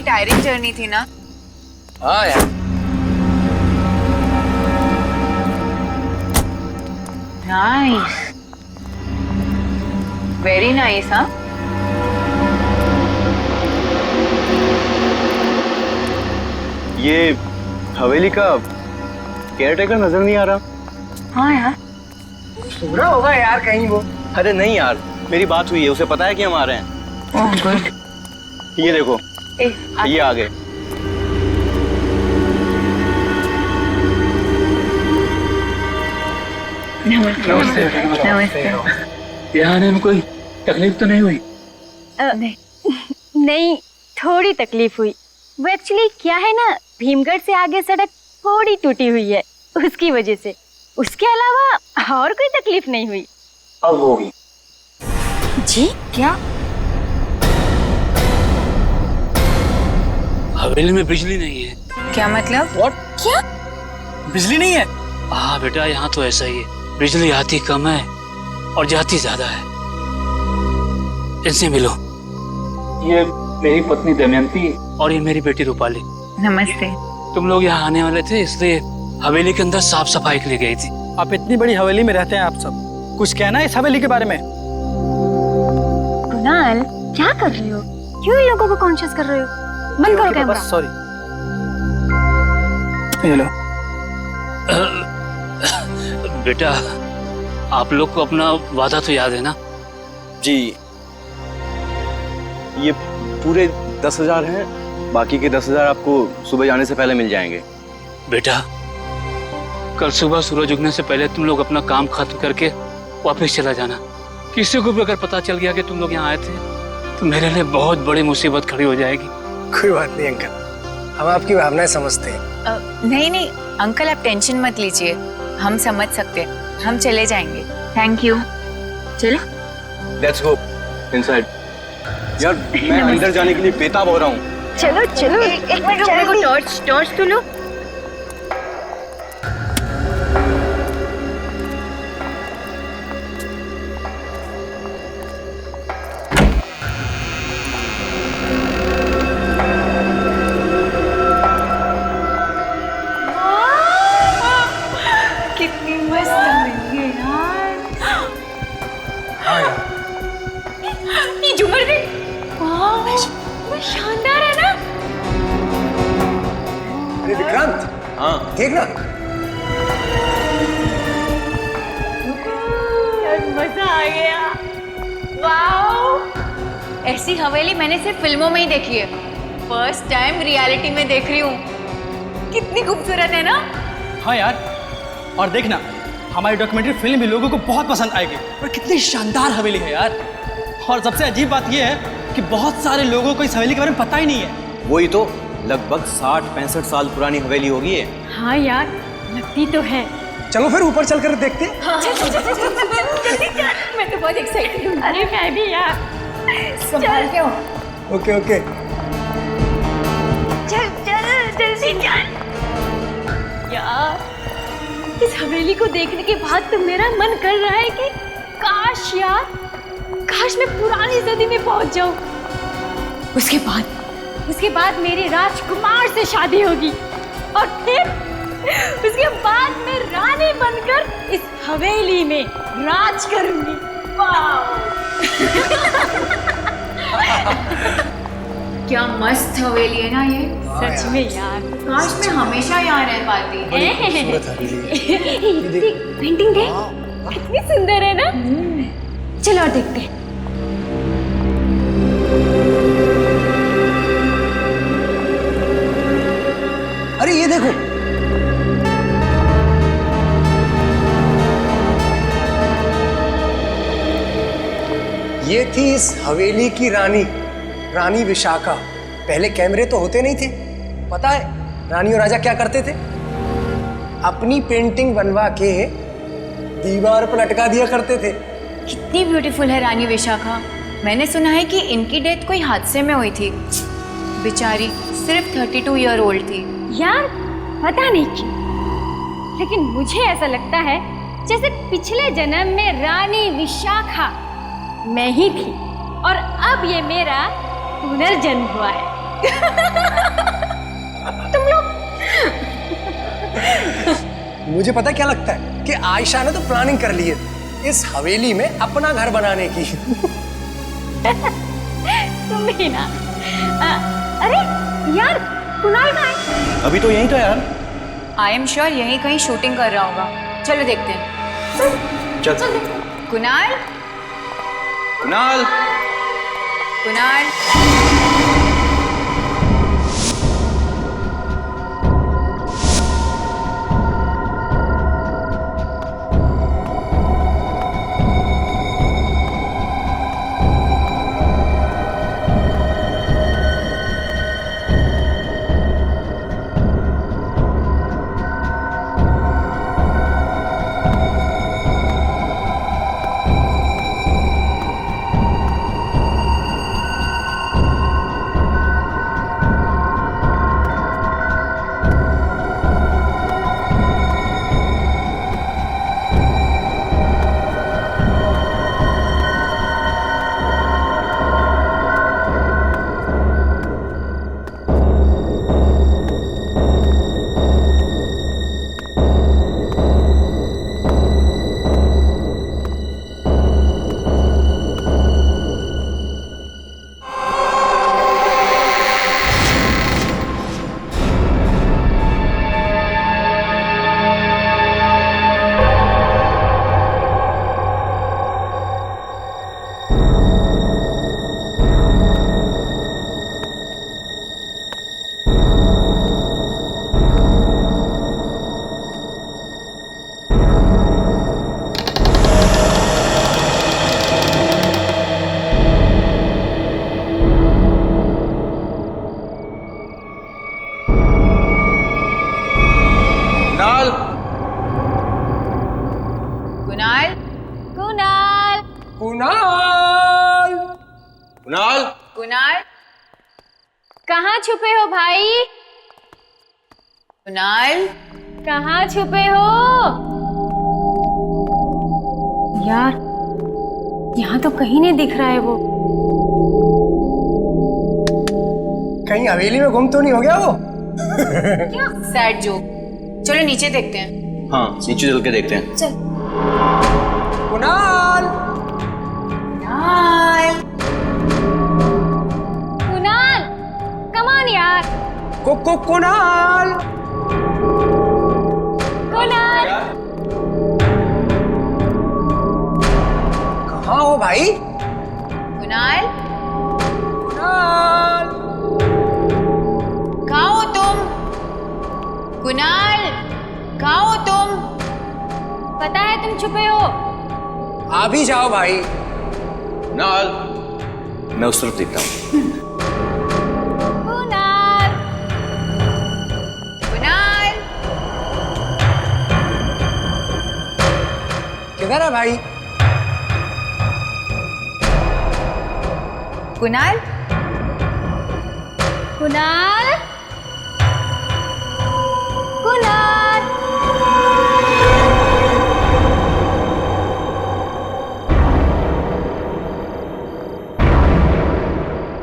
Tiring journey थी ना। हाँ यार। Nice, very nice. हाँ, ये हवेली का केयरटेकर नजर नहीं आ रहा। हाँ यार, सूरा होगा यार कहीं वो। अरे नहीं यार, मेरी बात हुई है, उसे पता है कि हम आ रहे हैं। Oh good. ये देखो, ये आ गए। नमस्ते। नमस्ते। यहाँ आने में कोई तकलीफ तो नहीं हुई? नहीं, थोड़ी तकलीफ हुई। वो एक्चुअली क्या है ना, भीमगढ़ से आगे सड़क थोड़ी टूटी हुई है, उसकी वजह से। उसके अलावा और कोई तकलीफ नहीं हुई। अब होगी। जी क्या? हवेली में बिजली नहीं है। क्या मतलब? क्या? बिजली नहीं है? हाँ बेटा, यहाँ तो ऐसा ही है। बिजली आती कम है और जाती ज्यादा है। इनसे मिलो। ये मेरी पत्नी दमयंती और ये मेरी बेटी रूपाली। नमस्ते। तुम लोग यहाँ आने वाले थे, इसलिए हवेली के अंदर साफ सफाई के लिए गई थी। आप इतनी बड़ी हवेली में रहते हैं, आप सब कुछ कहना है इस हवेली के बारे में? कुणाल, क्या कर रहे हो? क्यों इन लोगों को कॉन्शियस कर रहे हो? बंद करो कैमरा। सॉरी। ये लो। बेटा, आप लोग को अपना वादा तो याद है ना? जी, ये पूरे 10,000 हैं, बाकी के 10,000 आपको सुबह जाने से पहले मिल जाएंगे। बेटा, कल सुबह सूरज उगने से पहले तुम लोग अपना काम खत्म करके वापस चला जाना। किसी को भी अगर पता चल गया कि तुम लोग यहाँ आए थे तो मेरे लिए बहुत बड़ी मुसीबत खड़ी हो जाएगी। कोई बात नहीं अंकल, हम आपकी भावनाएं समझते हैं। नहीं नहीं अंकल, आप टेंशन मत लीजिए, हम समझ सकते हैं, हम चले जाएंगे। Thank you. चलो लेट्स गो इनसाइड। यार मैं अंदर जाने के लिए बेताब हो रहा हूँ। चलो चलो। एक मिनट, मेरे को टॉर्च तो लो। कितनी मस्त हवेली है यार। ये झूमर भी वाह, शानदार है ना। अरे विक्रांत, हाँ देख ना। मजा आ गया। वाओ, ऐसी हवेली मैंने सिर्फ फिल्मों में ही देखी है, फर्स्ट टाइम रियलिटी में देख रही हूँ। कितनी खूबसूरत है ना। हाँ यार, और देखना हमारी डॉक्यूमेंट्री फिल्म भी लोगों को बहुत पसंद आएगी। और कितनी शानदार हवेली है यार। और सबसे अजीब बात यह है कि बहुत सारे लोगों को इस हवेली के बारे में पता ही नहीं है। वही तो, लगभग 60-65 साल पुरानी हवेली होगी ये। हाँ यार, लगती तो है। चलो फिर ऊपर चल कर देखते हैं। मैं तो बहुत एक्साइटेड हूँ। अरे मैं भी यार। संभाल के हो। Okay okay. चल चल जल्दी चल। यार, इस हवेली को देखने के बाद तो मेरा मन कर रहा है कि काश यार, काश मैं पुरानी सदी में पहुंच जाऊं। उसके बाद मेरी राजकुमार से शादी होगी और फिर उसके बाद मैं रानी बनकर इस हवेली में राज करूंगी। वाह! क्या मस्त हवेली है ना ये। सच में यार, काश मैं हमेशा यहाँ रह पाती। पेंटिंग देख, कितनी सुंदर है ना। चलो और देखते हैं। अरे ये देखो, ये थी इस हवेली की रानी, रानी विशाखा। पहले कैमरे तो होते नहीं थे। पता है रानी और राजा क्या करते थे? अपनी पेंटिंग बनवा के दीवार पर लटका दिया करते थे। कितनी ब्यूटीफुल है रानी विशाखा। मैंने सुना है कि इनकी डेथ कोई हादसे में हुई थी। बेचारी सिर्फ 32 ईयर ओल्ड थी। यार पता नहीं क्यों, लेकिन मुझे ऐसा लगता है जैसे पिछले जन्म में रानी विशाखा मैं ही थी और अब ये मेरा पुनर्जन्म हुआ है। तुम लोग मुझे पता क्या लगता है कि आयशा ने तो प्लानिंग कर ली है इस हवेली में अपना घर बनाने की। तुम भी ना। अरे यार, कुणाल कहाँ है? अभी तो यहीं था यार। आई एम श्योर यहीं कहीं शूटिंग कर रहा होगा। चलो देखते हैं। चल चल देखते हैं। कुणाल, कुणाल। कुणाल। कुणाल, कुणाल, कुणाल, कुणाल। कुणाल, कहाँ छुपे हो भाई? कुणाल। कहाँ छुपे हो? यार, यहाँ तो कहीं नहीं दिख रहा है वो। कहीं हवेली में गुम तो नहीं हो गया वो? Sad joke. चलो नीचे देखते हैं। हाँ, नीचे चल के देखते हैं। चल। कुणाल, कुणाल, कुणाल, कम ऑन यार। कुणाल, कुणाल, कहाँ हो भाई? कुणाल, कुणाल, कहाँ हो तुम? कुणाल, कहाँ हो तुम? पता है तुम छुपे हो। आ भी जाओ भाई। कुणाल, मैं उस तरफ देखता हूँ। कुणाल, कुणाल, किधर है भाई? कुणाल, कुणाल, कुणाल।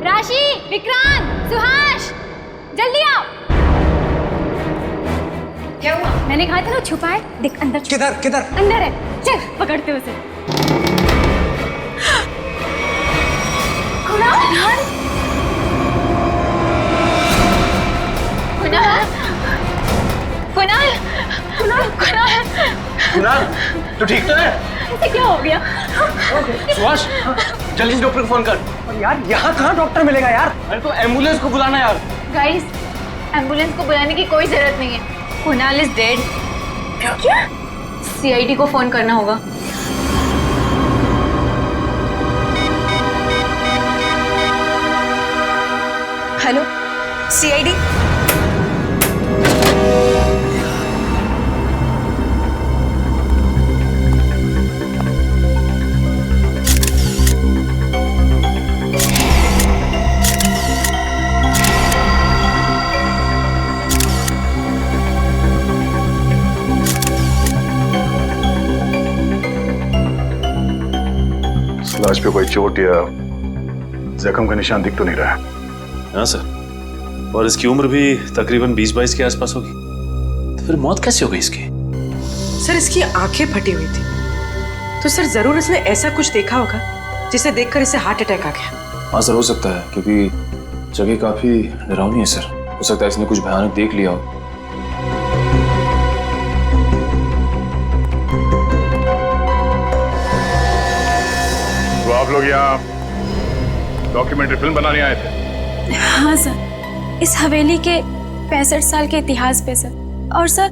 राशि, विक्रांत, सुहास, जल्दी आओ। क्या हुआ? मैंने कहा था ना छुपा है, देख अंदर छुपा किधर किधर? है। अंदर है, चल पकड़ते हैं उसे। कुणाल, कुणाल, कुणाल, कुणाल, कुणाल, कुणाल, तू ठीक तो है? ऐसे क्या हो गया? सुभाष, जल्दी से डॉक्टर को फोन कर। और यार यहाँ कहाँ डॉक्टर मिलेगा यार? अरे तो एम्बुलेंस को बुलाना यार। गाइस, एम्बुलेंस को बुलाने की कोई जरूरत नहीं है। Kunal is dead. क्या? सीआईडी को फोन करना होगा। Hello, CID. लाश पे कोई चोट या जख्म का निशान दिख तो नहीं रहा है। हाँ सर, और इसकी उम्र भी तकरीबन 20-22 के आसपास होगी। तो फिर मौत कैसे हो गई इसकी? सर इसकी आंखें फटी हुई थी, तो सर जरूर इसने ऐसा कुछ देखा होगा जिसे देखकर इसे हार्ट अटैक आ गया। हाँ सर, हो सकता है, क्योंकि जगह काफी डरावनी है सर। हो सकता है इसने कुछ भयानक देख लिया हो। तो आप लोग यहाँ डॉक्यूमेंट्री फिल्म बनाने आए थे? हाँ सर, इस हवेली के 65 साल के इतिहास पे सर। और सर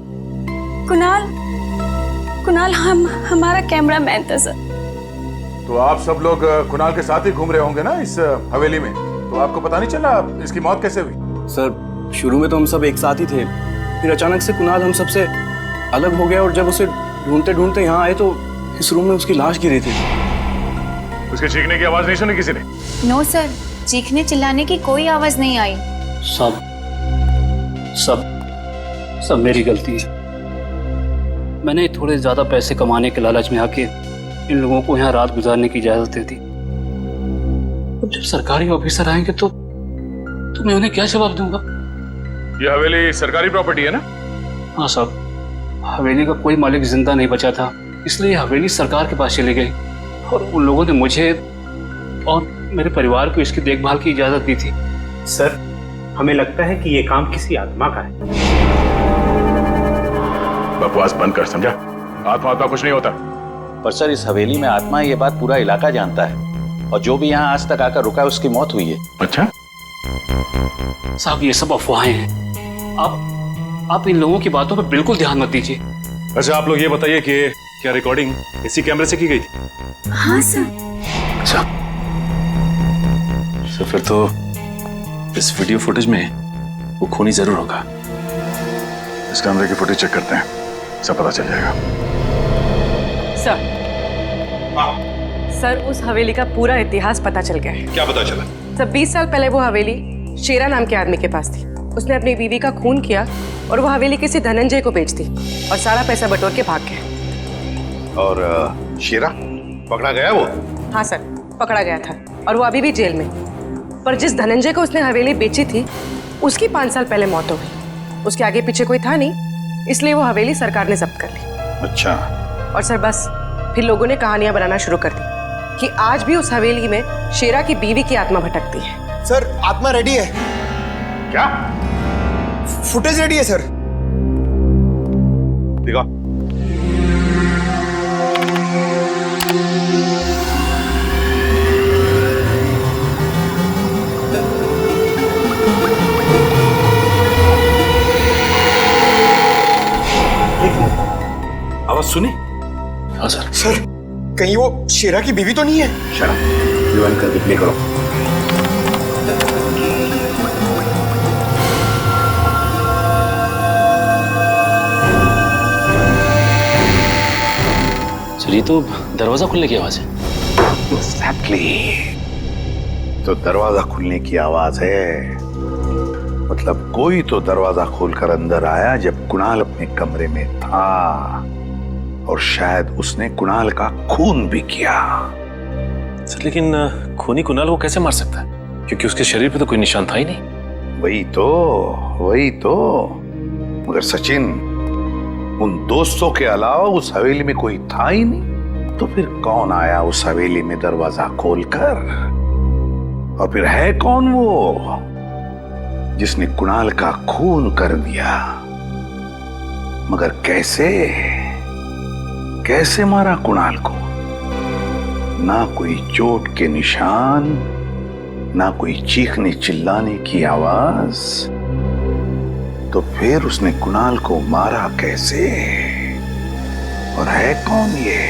कुणाल हमारा कैमरामैन था सर। तो आप सब लोग कुणाल के साथ ही घूम रहे होंगे ना इस हवेली में, तो आपको पता नहीं चला इसकी मौत कैसे हुई? सर शुरू में तो हम सब एक साथ ही थे, फिर अचानक से कुणाल हम सबसे अलग हो गया और जब उसे ढूंढते ढूंढते यहाँ आए तो इस रूम में उसकी लाश गिरी थी। उसके चीखने की आवाज नहीं सुनी किसी ने? नो सर, चीखने चिल्लाने की कोई आवाज नहीं आई। सब सब सब मेरी गलती है। मैंने थोड़े ज्यादा पैसे कमाने के लालच में आके इन लोगों को यहाँ रात गुजारने की इजाजत दे दी। अब जब सरकारी ऑफिसर आएंगे तो मैं उन्हें क्या जवाब दूंगा? ये हवेली सरकारी प्रॉपर्टी है ना? हाँ साहब, हवेली का कोई मालिक जिंदा नहीं बचा था, इसलिए हवेली सरकार के पास चली गई और उन लोगों ने मुझे और मेरे परिवार को इसकी देखभाल की इजाजत दी थी। सर, हमें लगता है कि ये काम किसी आत्मा का है। बकवास बंद कर, समझा? आत्मा कुछ नहीं होता। पर सर, इस हवेली में आत्मा है, ये बात पूरा इलाका जानता है, और जो भी यहाँ आज तक आकर रुका है उसकी मौत हुई है। अच्छा साहब, ये सब अफवाहें हैं। आप इन लोगों की बातों पर बिल्कुल ध्यान मत दीजिए। अच्छा, आप लोग ये बताइए कि क्या रिकॉर्डिंग इसी कैमरे से की गई थी? हाँ सर। अच्छा, तो फिर तो इस वीडियो फुटेज में वो खूनी जरूर होगा। इस कैमरे की फुटेज चेक करते हैं, सब पता चल जाएगा। सर उस हवेली का पूरा इतिहास पता चल गया है। क्या पता चला? सर 20 साल पहले वो हवेली शेरा नाम के आदमी के पास थी। उसने अपनी बीवी का खून किया और वो हवेली किसी धनंजय को बेच दी और सारा पैसा बटोर के भाग गया। और शेरा पकड़ा गया वो? हाँ सर, पकड़ा गया था और वो अभी भी जेल में। पर जिस धनंजय को उसने हवेली बेची थी उसकी 5 साल पहले मौत हो गई। उसके आगे पीछे कोई था नहीं, इसलिए वो हवेली सरकार ने जब्त कर ली। अच्छा। और सर बस फिर लोगों ने कहानियां बनाना शुरू कर दी कि आज भी उस हवेली में शेरा की बीवी की आत्मा भटकती है। सर आत्मा रेडी है। क्या? फुटेज रेडी है सर। दिखा। आवाज सुनी? हाँ सर। सर कहीं वो शेरा की बीवी तो नहीं है? शराब रिवाइंड करके प्ले करो। सर, ये तो दरवाजा खुलने की आवाज है। Exactly. तो दरवाजा खुलने की आवाज है, मतलब कोई तो दरवाजा खोलकर अंदर आया जब कुणाल अपने कमरे में था, और शायद उसने कुणाल का खून भी किया। सर, लेकिन खूनी कुणाल को कैसे मार सकता है, क्योंकि उसके शरीर पे तो कोई निशान था ही नहीं। वही तो। मगर सचिन, उन दोस्तों के अलावा उस हवेली में कोई था ही नहीं, तो फिर कौन आया उस हवेली में दरवाजा खोलकर? और फिर है कौन वो जिसने कुणाल का खून कर दिया? मगर कैसे मारा कुणाल को? ना कोई चोट के निशान, ना कोई चीखने चिल्लाने की आवाज, तो फिर उसने कुणाल को मारा कैसे? और है कौन ये?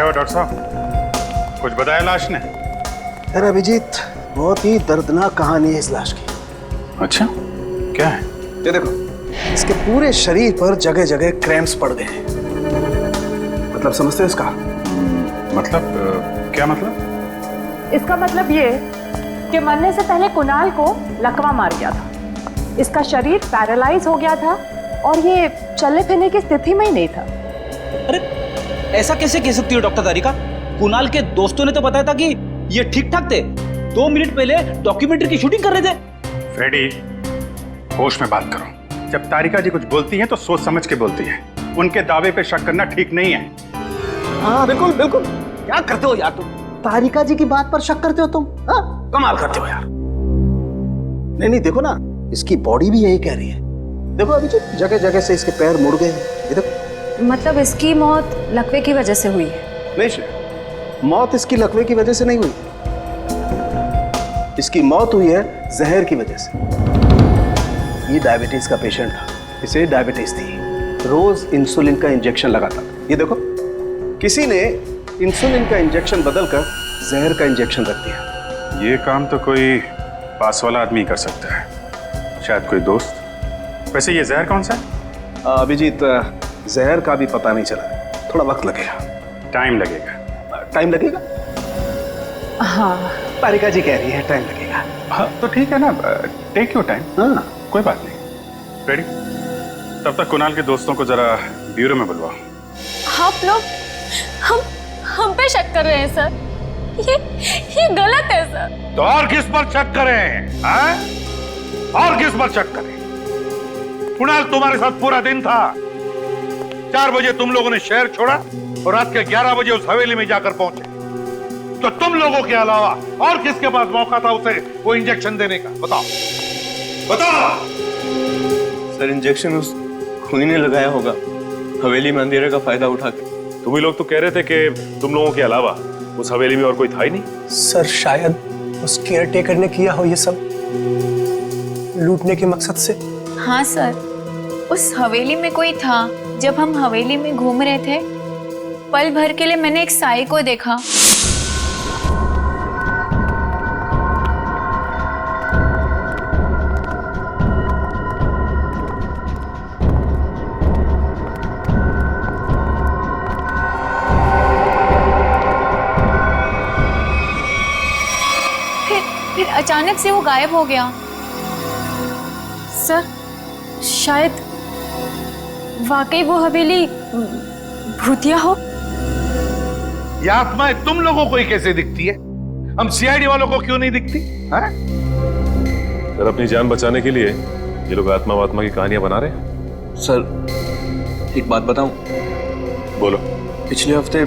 डॉक्टर साहब, कुछ बताया लाश ने? यार अभिजीत, बहुत ही दर्दनाक कहानी है इस लाश की। अच्छा, क्या है? ये देखो, इसके पूरे शरीर पर जगह जगह क्रैम्प्स पड़ गए हैं। मतलब समझते हो इसका? मतलब क्या मतलब? इसका मतलब ये कि मरने से पहले कुणाल को लकवा मार गया था। इसका शरीर पैरालाइज हो गया था और ये चलने फिरने की स्थिति में ही नहीं था। अरे ऐसा कैसे कह सकती हो डॉक्टर तारिका? कुणाल के दोस्तों ने तो बताया था कि ये ठीक ठाक थे। 2 मिनट पहले डॉक्यूमेंट्री की शूटिंग कर रहे थे। फ्रेडी, होश में बात करो। जब तारिका जी कुछ बोलती हैं तो सोच समझ के बोलती है। उनके दावे पे शक करना ठीक नहीं है। हाँ बिल्कुल बिल्कुल। क्या करते हो यार तुम? तारिका जी की बात पर शक करते हो तुम? हाँ, कमाल करते हो यार। नहीं नहीं, देखो ना, इसकी बॉडी भी यही कह रही है। देखो अभिजीत, जगह जगह से इसके पैर मुड़ गए हैं। ये देखो। मतलब इसकी मौत लकवे की वजह से हुई है? नहीं, मौत इसकी लकवे की वजह से नहीं हुई। इसकी मौत हुई है जहर की वजह से। ये डायबिटीज का पेशेंट था, इसे डायबिटीज थी, रोज इंसुलिन का इंजेक्शन लगाता था। ये देखो, किसी ने इंसुलिन का इंजेक्शन बदलकर जहर का इंजेक्शन रख दिया। ये काम तो कोई पास वाला आदमी कर सकता है, शायद कोई दोस्त। वैसे ये जहर कौन सा है? अभिजीत, जहर का भी पता नहीं चला, थोड़ा वक्त लगेगा। टाइम लगेगा? टाइम लगेगा? हाँ, तारिका जी कह रही है टाइम लगेगा। हाँ तो ठीक है ना, टेक योर टाइम। हाँ कोई बात नहीं। रेडी? तब तक कुणाल के दोस्तों को जरा ब्यूरो में बुलवाओ। आप लोग हम पे शक कर रहे हैं सर। ये गलत है सर। तो और किस पर शक करें? हाँ? और किस पर शक करें? कुणाल तुम्हारे साथ पूरा दिन था। 4 बजे तुम लोगों ने शहर छोड़ा और रात के 11 बजे उस हवेली में जाकर पहुंचे। तो तुम लोगों के अलावा और किसके पास मौका था उसे वो इंजेक्शन देने का? बताओ बताओ। सर, इंजेक्शन उस खूनी ने लगाया होगा, हवेली में अंधेरे का फायदा उठा के। तुम ही लोग तो कह रहे थे कि तुम लोगों के अलावा उस हवेली में और कोई था ही नहीं। सर, शायद उस केयर टेकर ने किया हो ये सब लूटने के मकसद से। हाँ सर, उस हवेली में कोई था। जब हम हवेली में घूम रहे थे, पल भर के लिए मैंने एक साई को देखा। फिर अचानक से वो गायब हो गया। सर, शायद वाकई वो हवेली भूतिया हो। ये आत्माएं तुम लोगों को ही कैसे दिखती है? हम सीआईडी वालों को क्यों नहीं दिखती? हाँ? सर, अपनी जान बचाने के लिए ये लोग आत्मा वात्मा की कहानियां बना रहे हैं। सर, एक बात बताऊं? बोलो। पिछले हफ्ते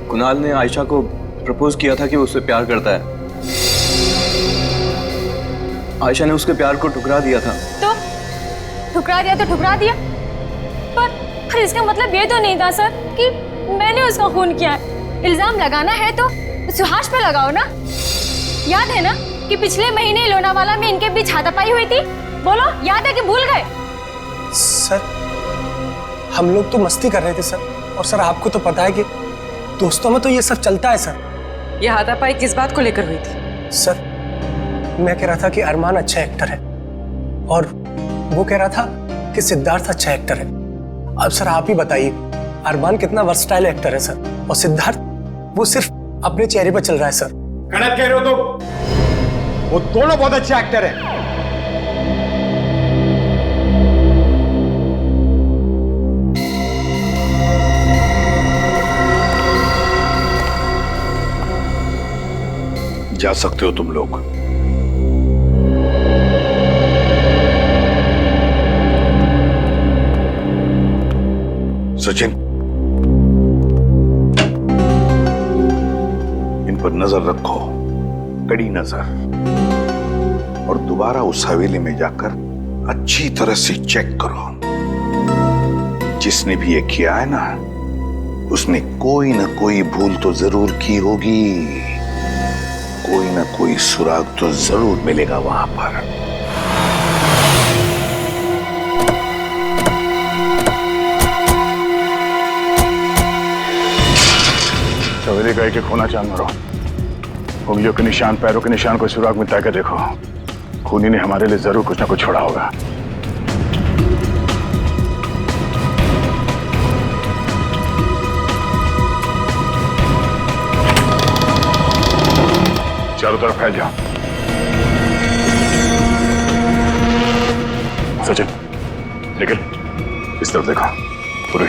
कुणाल ने आयशा को प्रपोज किया था कि वो उससे प्यार करता है। आयशा ने उसके प्यार को ठुकरा दिया था। तो ठुकरा दिया तो ठुकरा दिया, पर इसका मतलब ये तो नहीं था सर कि मैंने उसका खून किया है। इल्जाम लगाना है तो सुहास पे लगाओ ना। याद है ना कि पिछले महीने लोनावाला में इनके बीच हाथापाई हुई थी? बोलो, याद है कि भूल गए? सर, हम लोग तो मस्ती कर रहे थे सर। और सर, आपको तो पता है कि दोस्तों में तो ये सब चलता है सर। ये हाथापाई किस बात को लेकर हुई थी? सर, मैं कह रहा था कि अरमान अच्छा एक्टर है और वो कह रहा था कि सिद्धार्थ अच्छा एक्टर है। अब सर आप ही बताइए, अरमान कितना वर्सटाइल एक्टर है सर, और सिद्धार्थ वो सिर्फ अपने चेहरे पर चल रहा है सर। गलत कह रहे हो तो। वो दोनों बहुत अच्छे एक्टर हैं। जा सकते हो तुम लोग। सचिन, इन पर नजर रखो, कड़ी नजर, और दोबारा उस हवेली में जाकर अच्छी तरह से चेक करो। जिसने भी ये किया है ना, उसने कोई ना कोई भूल तो जरूर की होगी। कोई ना कोई सुराग तो जरूर मिलेगा वहां पर। हवेली का एक होना चाह मरो, उंगलियों के निशान, पैरों के निशान, कोई सुराग मिलता है क्या देखो। खूनी ने हमारे लिए जरूर कुछ ना कुछ छोड़ा होगा। चारों तरफ फैल जाओ। सचिन, निकल, इस तरफ देखो। पूरी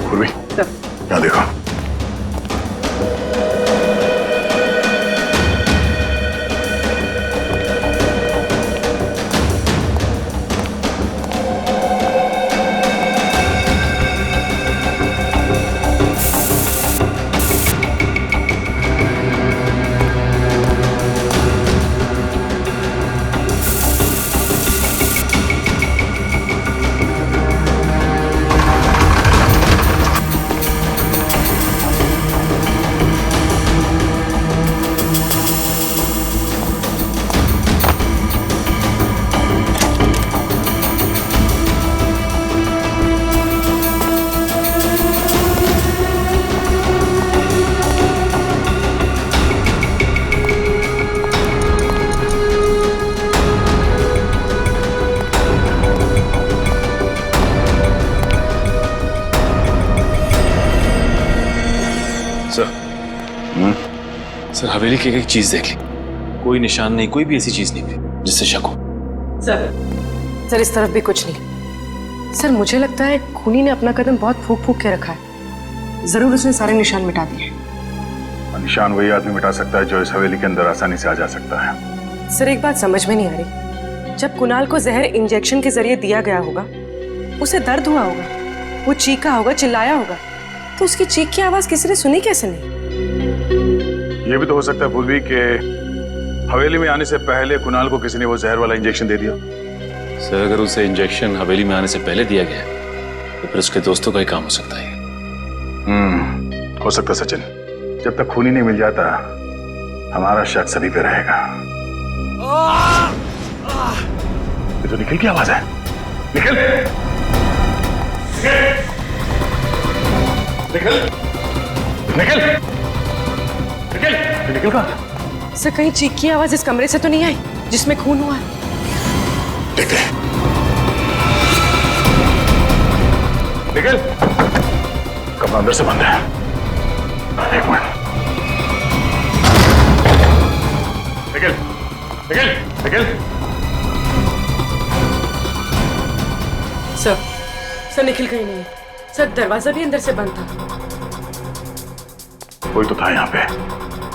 पूर्वी, यहाँ देखो। सर, हवेली की एक चीज देख ली, कोई निशान नहीं, कोई भी ऐसी चीज नहीं थी जिससे शक हो। सर इस तरफ भी कुछ नहीं। सर मुझे लगता है खूनी ने अपना कदम बहुत फूक फूक के रखा है। जरूर उसने सारे निशान मिटा दिए। निशान वही आदमी मिटा सकता है जो इस हवेली के अंदर आसानी से आ जा सकता है। सर एक बात समझ में नहीं आ रही, जब कुणाल को जहर इंजेक्शन के जरिए दिया गया होगा, उसे दर्द हुआ होगा, वो चीखा होगा, चिल्लाया होगा, तो उसकी चीख की आवाज किसी ने सुनी कैसे नहीं? ये भी तो हो सकता है पूर्वी के हवेली में आने से पहले कुणाल को किसी ने वो जहर वाला इंजेक्शन दे दिया। सर, अगर उसे इंजेक्शन हवेली में आने से पहले दिया गया तो फिर उसके दोस्तों का ही काम हो सकता है। हो सकता है सचिन। जब तक खूनी नहीं मिल जाता हमारा शक सभी पे रहेगा। ये तो निखिल की आवाज है। निखिल, निखिल, निखिल, निखिल, निखिल कहाँ? सर कहीं चीख की आवाज इस कमरे से तो नहीं आई जिसमें खून हुआ है? देखते हैं। निखिल, कमरा अंदर से बंद है। एक मिनट। निखिल, निखिल, निखिल। सर निखिल कहीं नहीं है। सर दरवाजा भी अंदर से बंद था। कोई तो था यहाँ पे।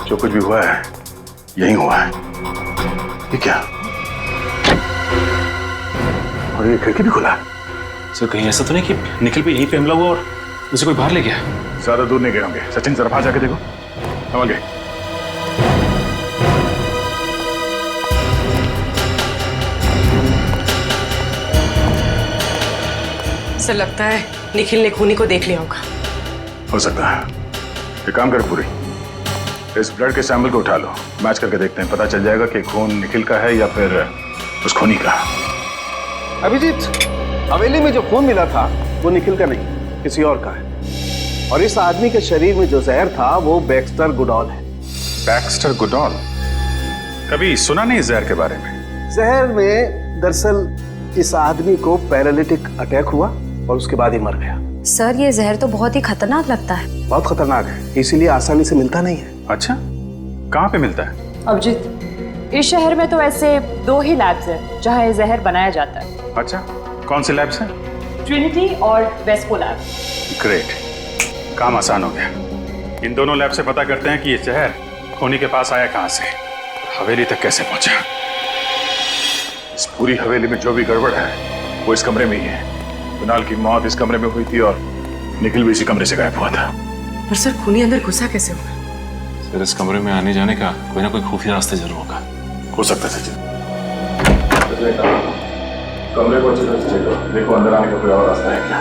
जो कुछ भी हुआ है यही हुआ है। ये क्या? और ये खिड़की भी खुला है। सर, कहीं ऐसा तो नहीं कि निखिल भी यहीं पे हमला हुआ और उसे कोई बाहर ले गया? ज्यादा दूर नहीं गए होंगे। सचिन जरा बाहर जाके देखो। हम आगे। सर लगता है निखिल ने खूनी को देख लिया होगा। हो सकता है। एक काम कर पूरी, इस ब्लड के सैंपल को उठा लो, मैच करके देखते हैं। पता चल जाएगा कि खून निखिल का है या फिर उस खूनी का। अभिजीत, हवेली में जो खून मिला था वो निखिल का नहीं, किसी और का है। और इस आदमी के शरीर में जो जहर था वो बैक्स्टर गुडॉल है। Baxter Goodall? कभी सुना नहीं जहर के बारे में। जहर में दरअसल इस आदमी को पैरालिटिक अटैक हुआ और उसके बाद ही मर गया। सर ये जहर तो बहुत ही खतरनाक लगता है। बहुत खतरनाक है, इसीलिए आसानी से मिलता नहीं है। अच्छा, कहाँ पे मिलता है? अभिजीत, इस शहर में तो ऐसे 2 ही लैब्स हैं जहाँ ये जहर बनाया जाता है। अच्छा, कौन से लैब्स हैं? ट्रिनिटी और वेस्को लैब। ग्रेट, काम आसान हो गया। इन दोनों लैब से पता करते हैं कि ये जहर खूनी के पास आया कहाँ से, हवेली तक कैसे पहुंचा। इस पूरी हवेली में जो भी गड़बड़ है वो इस कमरे में ही है। कुणाल की मौत इस कमरे में हुई थी और निखिल भी इसी कमरे से गायब हुआ था। पर सर खूनी अंदर घुसा कैसे हुआ? सर, इस कमरे में आने जाने का कोई ना कोई खुफिया रास्ता जरूर होगा। हो सकता है सचिन। कमरे को अच्छी तरह से चेक करो, देखो अंदर आने का कोई और रास्ता है क्या।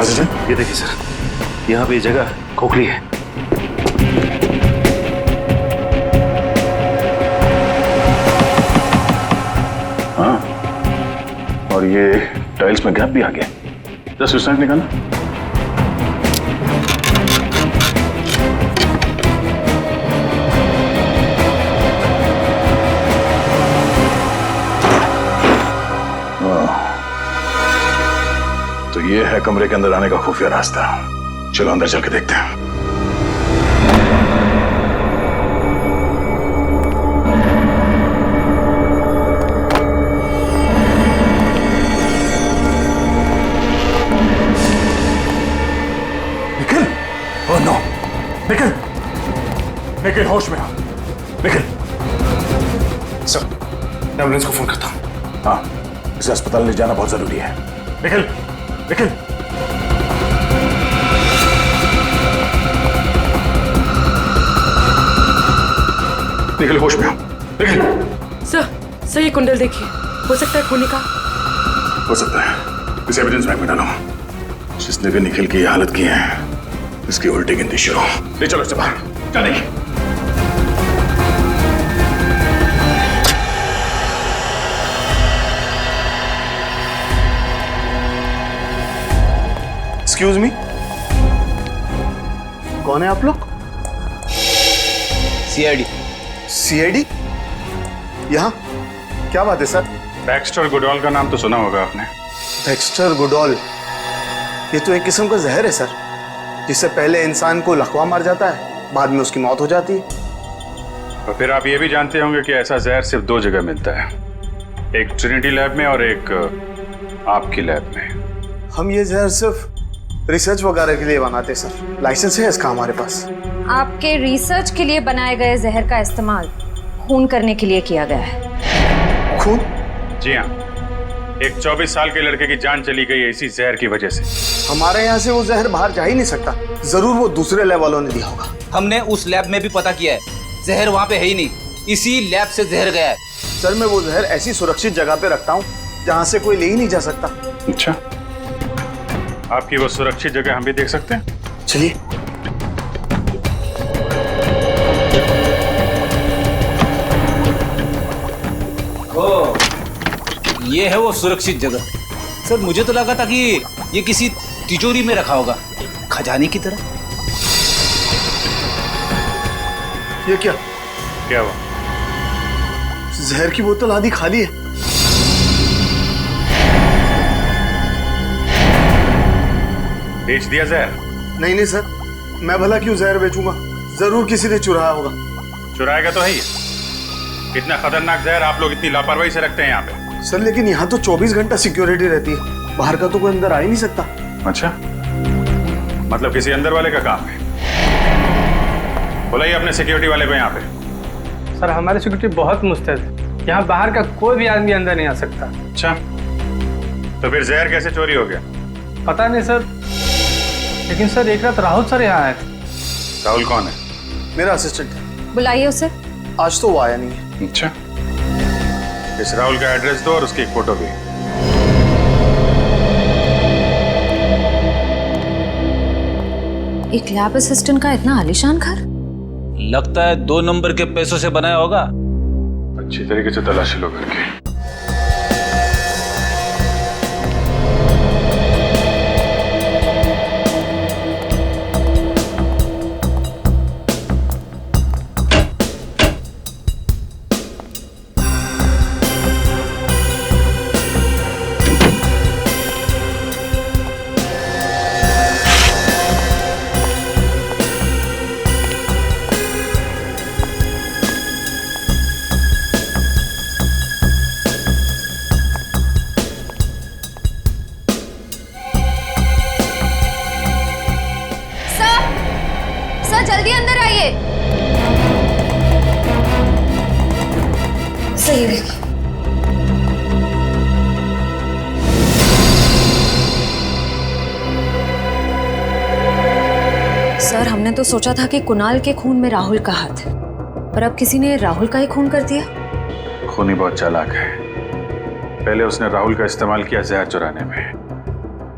हाँ सचिन, ये देखिए सर, यहाँ पे ये जगह खोखली है। हाँ, और ये टाइल्स में गैप भी आ गया। 10 मिनट निकालना। तो ये है कमरे के अंदर आने का खुफिया रास्ता। चलो अंदर चल के देखते हैं। निखिल, ओह नो, निखिल, निखिल होश में आ, निखिल। सर, एम्बुलेंस को फोन करता हूँ। हाँ, इसे अस्पताल ले जाना बहुत जरूरी है। निखिल, निखिल। निखिल होश में आओ, निखिल। सर ये कुंडल देखिए, हो सकता है खूनी का। हो सकता है, इसे एविडेंस बैंक में डालो। जिसने भी निखिल की हालत की है, इसकी उल्टी गिनती शुरू। ले चलो इसे बाहर। चलिए। एक्सक्यूज मी, कौन है आप लोग? सीआईडी। सीआईडी? यहाँ क्या बात है सर? बैक्स्टर गुडॉल का नाम तो सुना होगा आपने। बैक्स्टर गुडॉल, ये तो एक किस्म का जहर है सर, जिससे पहले इंसान को लकवा मार जाता है, बाद में उसकी मौत हो जाती है। और फिर आप ये भी जानते होंगे कि ऐसा जहर सिर्फ 2 जगह मिलता है, एक ट्रिनिटी लैब में और एक आपकी लैब में। हम ये जहर सिर्फ रिसर्च वगैरह के लिए बनाते सर, लाइसेंस है इसका हमारे पास। आपके रिसर्च के लिए बनाए गए जहर का इस्तेमाल खून करने के लिए किया गया है। खून? जी हाँ, एक 24 साल के लड़के की जान चली गई है इसी जहर की वजह से। हमारे यहाँ से वो जहर बाहर जा ही नहीं सकता, जरूर वो दूसरे लैब वालों ने दिया होगा। हमने उस लैब में भी पता किया है, जहर वहाँ पे है ही नहीं, इसी लैब से जहर गया है। सर मैं वो जहर ऐसी सुरक्षित जगह पे रखता हूँ जहाँ से कोई ले ही नहीं जा सकता। अच्छा, आपकी वो सुरक्षित जगह हम भी देख सकते हैं? चलिए। ओ, ये है वो सुरक्षित जगह। सर मुझे तो लगा था कि ये किसी तिजोरी में रखा होगा, खजाने की तरह। ये क्या? क्या हुआ? जहर की बोतल आधी खाली है। बेच दिया जहर? नहीं सर, मैं भला क्यों जहर बेचूंगा, जरूर किसी ने चुराया होगा। चुराएगा तो है ही। इतना खतरनाक जहर आप लोग इतनी लापरवाही से रखते हैं यहाँ पे। सर लेकिन यहाँ तो 24 घंटा सिक्योरिटी रहती है, बाहर का तो कोई अंदर आ ही नहीं सकता। अच्छा, मतलब किसी अंदर वाले का काम है। बुलाइए अपने सिक्योरिटी वाले को यहाँ पे। सर हमारी सिक्योरिटी बहुत मुस्तैद, यहाँ बाहर का कोई भी आदमी अंदर नहीं आ सकता। अच्छा, तो फिर जहर कैसे चोरी हो गया? पता नहीं सर, लेकिन सर एक रात राहुल सर यहाँ आए थे। राहुल कौन है? मेरा असिस्टेंट है। बुलाइए उसे। आज तो वो आया नहीं है। अच्छा, इस राहुल का एड्रेस दो और उसकी एक फोटो भी। एक लैब असिस्टेंट का इतना आलीशान घर? लगता है 2 नंबर के पैसों से बनाया होगा। अच्छी तरीके से तलाशी लो करके। जल्दी अंदर आइए। सही देखिए। सर हमने तो सोचा था कि कुणाल के खून में राहुल का हाथ है, पर अब किसी ने राहुल का ही खून कर दिया। खूनी बहुत चालाक है। पहले उसने राहुल का इस्तेमाल किया जहर चुराने में,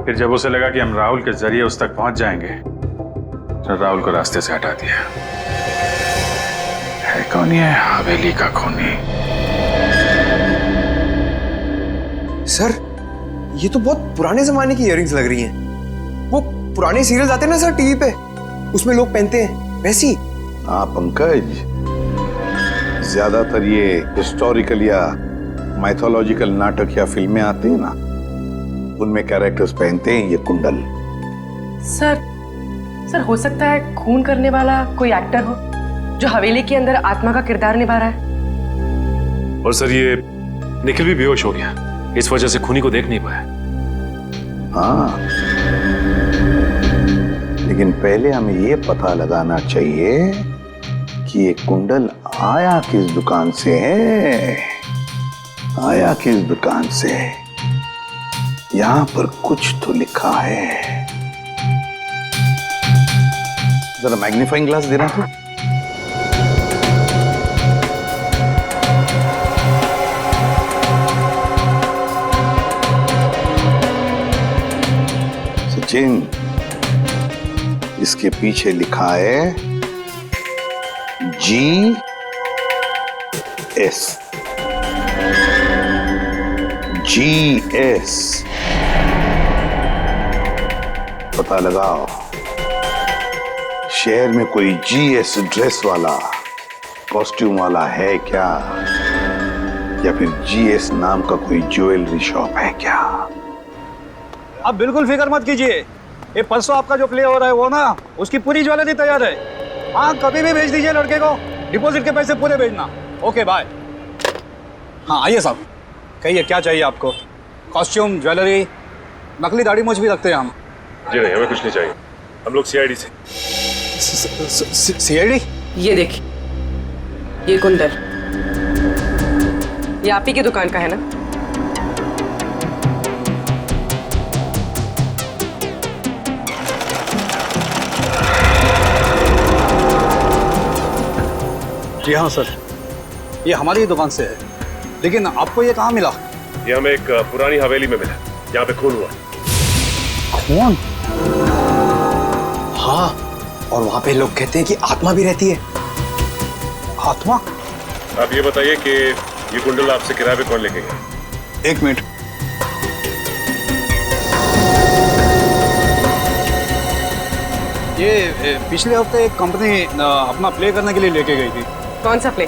फिर जब उसे लगा कि हम राहुल के जरिए उस तक पहुंच जाएंगे, तो राहुल को रास्ते से हटा दिया। है कौन ये हवेली का खूनी? सर, ये तो बहुत पुराने जमाने की इयररिंग्स लग रही हैं। वो पुराने सीरियल्स आते हैं ना सर टीवी पे, उसमें लोग पहनते हैं, वैसी। हाँ पंकज, ज्यादातर ये हिस्टोरिकल या माइथोलॉजिकल नाटक या फिल्में आते हैं ना, उनमें कैरेक्टर्स पहनते हैं ये कुंडल। सर हो सकता है खून करने वाला कोई एक्टर हो जो हवेली के अंदर आत्मा का किरदार निभा रहा है। और सर ये निखिल भी बेहोश हो गया, इस वजह से खूनी को देख नहीं पाया। हाँ, लेकिन पहले हमें ये पता लगाना चाहिए कि ये कुंडल आया किस दुकान से है, आया किस दुकान से है। यहां पर कुछ तो लिखा है। जरा मैग्नीफाइंग ग्लास देना तो। सचिन, इसके पीछे लिखा है GS। पता लगाओ, शहर में कोई GS ड्रेस वाला, कॉस्ट्यूम वाला है क्या, या फिर GS नाम का कोई ज्वेलरी शॉप है क्या? आप बिल्कुल फिक्र मत कीजिए, ये परसों आपका जो प्ले हो रहा है वो ना, उसकी पूरी ज्वेलरी तैयार है। हाँ, कभी भी भेज दीजिए लड़के को, डिपॉजिट के पैसे पूरे भेजना। Okay bye. हाँ आइए साहब, कहिए क्या चाहिए आपको? कॉस्ट्यूम, ज्वेलरी, नकली दाढ़ी मूंछ भी रखते हैं हम। जी नहीं, हमें कुछ नहीं चाहिए, हम लोग CID से। CID? ये देखिए, ये कुंडल, ये आप ही की दुकान का है ना? जी हाँ सर, ये हमारी ही दुकान से है, लेकिन आपको ये कहाँ मिला? ये हमें एक पुरानी हवेली में मिला, जहाँ पे खून हुआ। खून? हाँ, और वहां पे लोग कहते हैं कि आत्मा भी रहती है। आत्मा? आप ये बताइए कि ये कुंडल आपसे किराए पे कौन लेके गया? एक मिनट। ये पिछले हफ्ते एक कंपनी अपना प्ले करने के लिए लेके गई थी। कौन सा प्ले?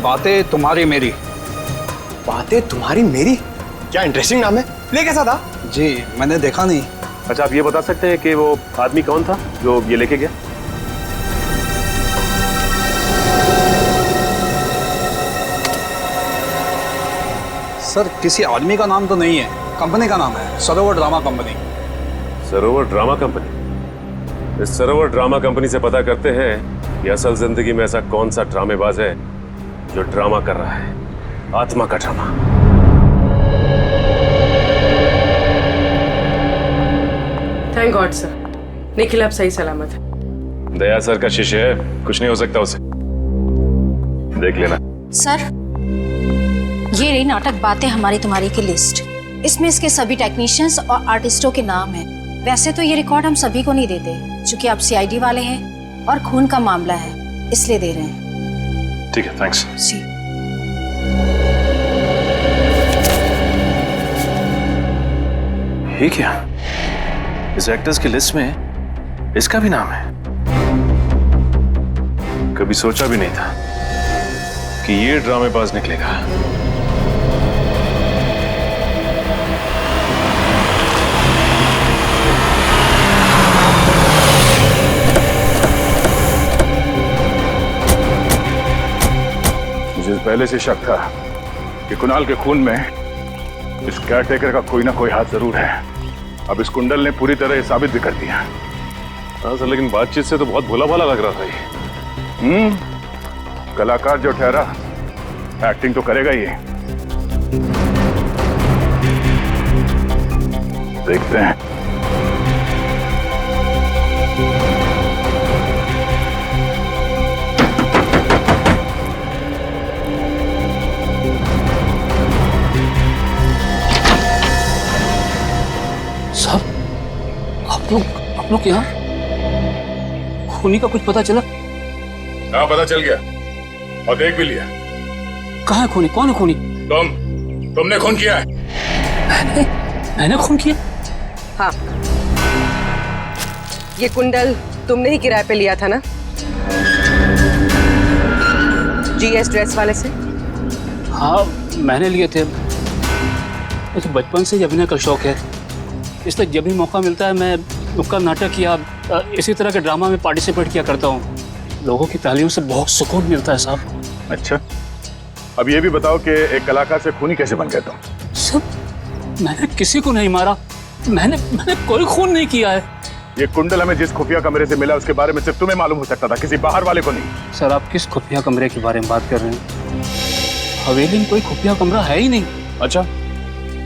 बातें तुम्हारी मेरी। बातें तुम्हारी मेरी? क्या इंटरेस्टिंग नाम है। प्ले कैसा था? जी मैंने देखा नहीं। अच्छा, आप ये बता सकते हैं कि वो आदमी कौन था जो ये लेके गया? सर किसी आदमी का नाम तो नहीं है, कंपनी का नाम है, सरोवर ड्रामा कंपनी। सरोवर ड्रामा कंपनी? इस सरोवर ड्रामा कंपनी से पता करते हैं कि असल जिंदगी में ऐसा कौन सा ड्रामेबाज है जो ड्रामा कर रहा है, आत्मा का drama. Thank God sir, Nikhil अब सही सलामत है। दया सर का शिष्य है, कुछ नहीं हो सकता उसे, देख लेना। सर, ये रही नाटक बातें हमारी तुम्हारी की लिस्ट। इसमें इसके सभी टेक्नीशियंस और आर्टिस्टों के नाम हैं। वैसे तो ये रिकॉर्ड हम सभी को नहीं देते, क्योंकि आप CID वाले हैं और खून का मामला है, इसलिए दे रहे हैं। ठीक है, थैंक्स। जी। ये क्या? इस एक्टर्स की लिस्ट में इसका भी नाम है? कभी सोचा भी नहीं था कि ये ड्रामेबाज निकलेगा। मुझे पहले से शक था कि कुणाल के खून में इस केयरटेकर का कोई ना कोई हाथ जरूर है। अब इस कुंडल ने पूरी तरह साबित भी कर दिया। हाँ सर, लेकिन बातचीत से तो बहुत भोला भाला लग रहा था ये। कलाकार जो ठहरा, एक्टिंग तो करेगा ही। देखते हैं। आप लोग यहाँ खूनी का कुछ पता चला? हाँ, पता चल गया और देख भी लिया। कहाँ है खूनी? कौन है खूनी? तुमने खून किया है। मैंने खून किया? हाँ, ये कुंडल तुमने ही किराए पे लिया था ना GS ड्रेस वाले से? हाँ, मैंने लिए थे। मुझे बचपन से ही अभिनय का शौक है, इसलिए जब भी मौका मिलता है मैं नुक्कड़ नाटक या इसी तरह के ड्रामा में पार्टिसिपेट किया करता हूँ। लोगों की तालियों से बहुत सुकून मिलता है साहब। अच्छा, अब ये भी बताओ कि एक कलाकार से खूनी कैसे बन गए तुम? सब, मैंने किसी को नहीं मारा, मैंने कोई खून नहीं किया है। ये कुंडल हमें जिस खुफिया कमरे से मिला उसके बारे में सिर्फ तुम्हें मालूम हो सकता था, किसी बाहर वाले को नहीं। सर, आप किस खुफिया कमरे के बारे में बात कर रहे हैं? हवेली में कोई खुफिया कमरा है ही नहीं। अच्छा,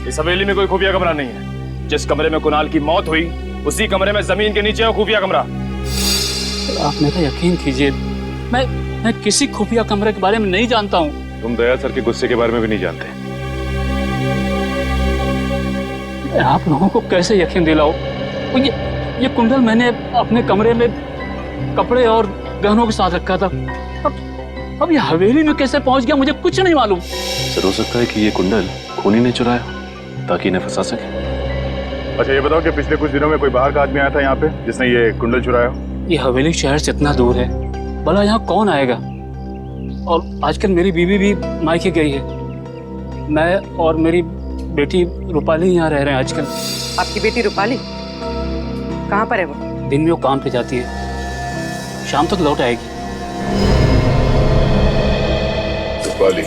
इस हवेली में कोई खुफिया कमरा नहीं है। जिस कमरे में कुणाल की मौत हुई उसी कमरे में जमीन के नीचे है खुफिया कमरा। आप मेरा यकीन कीजिए, मैं किसी खुफिया कमरे के बारे में नहीं जानता हूँ। तुम दया सर के गुस्से के बारे में भी नहीं जानते। आप लोगों को कैसे यकीन दिलाओ? ये कुंडल मैंने अपने कमरे में कपड़े और गहनों के साथ रखा था। अब ये हवेली में कैसे पहुंच गया मुझे कुछ नहीं मालूम। सर, हो सकता है कि ये कुंडल खूनी ने चुराया ताकि इन्हें फंसा सके। अच्छा, ये बताओ कि पिछले कुछ दिनों में कोई बाहर का आदमी आया था यहाँ पे जिसने ये कुंडल चुराया? ये हवेली शहर से इतना दूर है, भला यहाँ कौन आएगा? और आजकल मेरी बीवी भी मायके गई है। मैं और मेरी बेटी रूपाली यहाँ रह रहे हैं आजकल। आपकी बेटी रूपाली कहाँ पर है वो? दिन में वो काम पे जाती है, शाम तक लौट आएगी। रूपाली,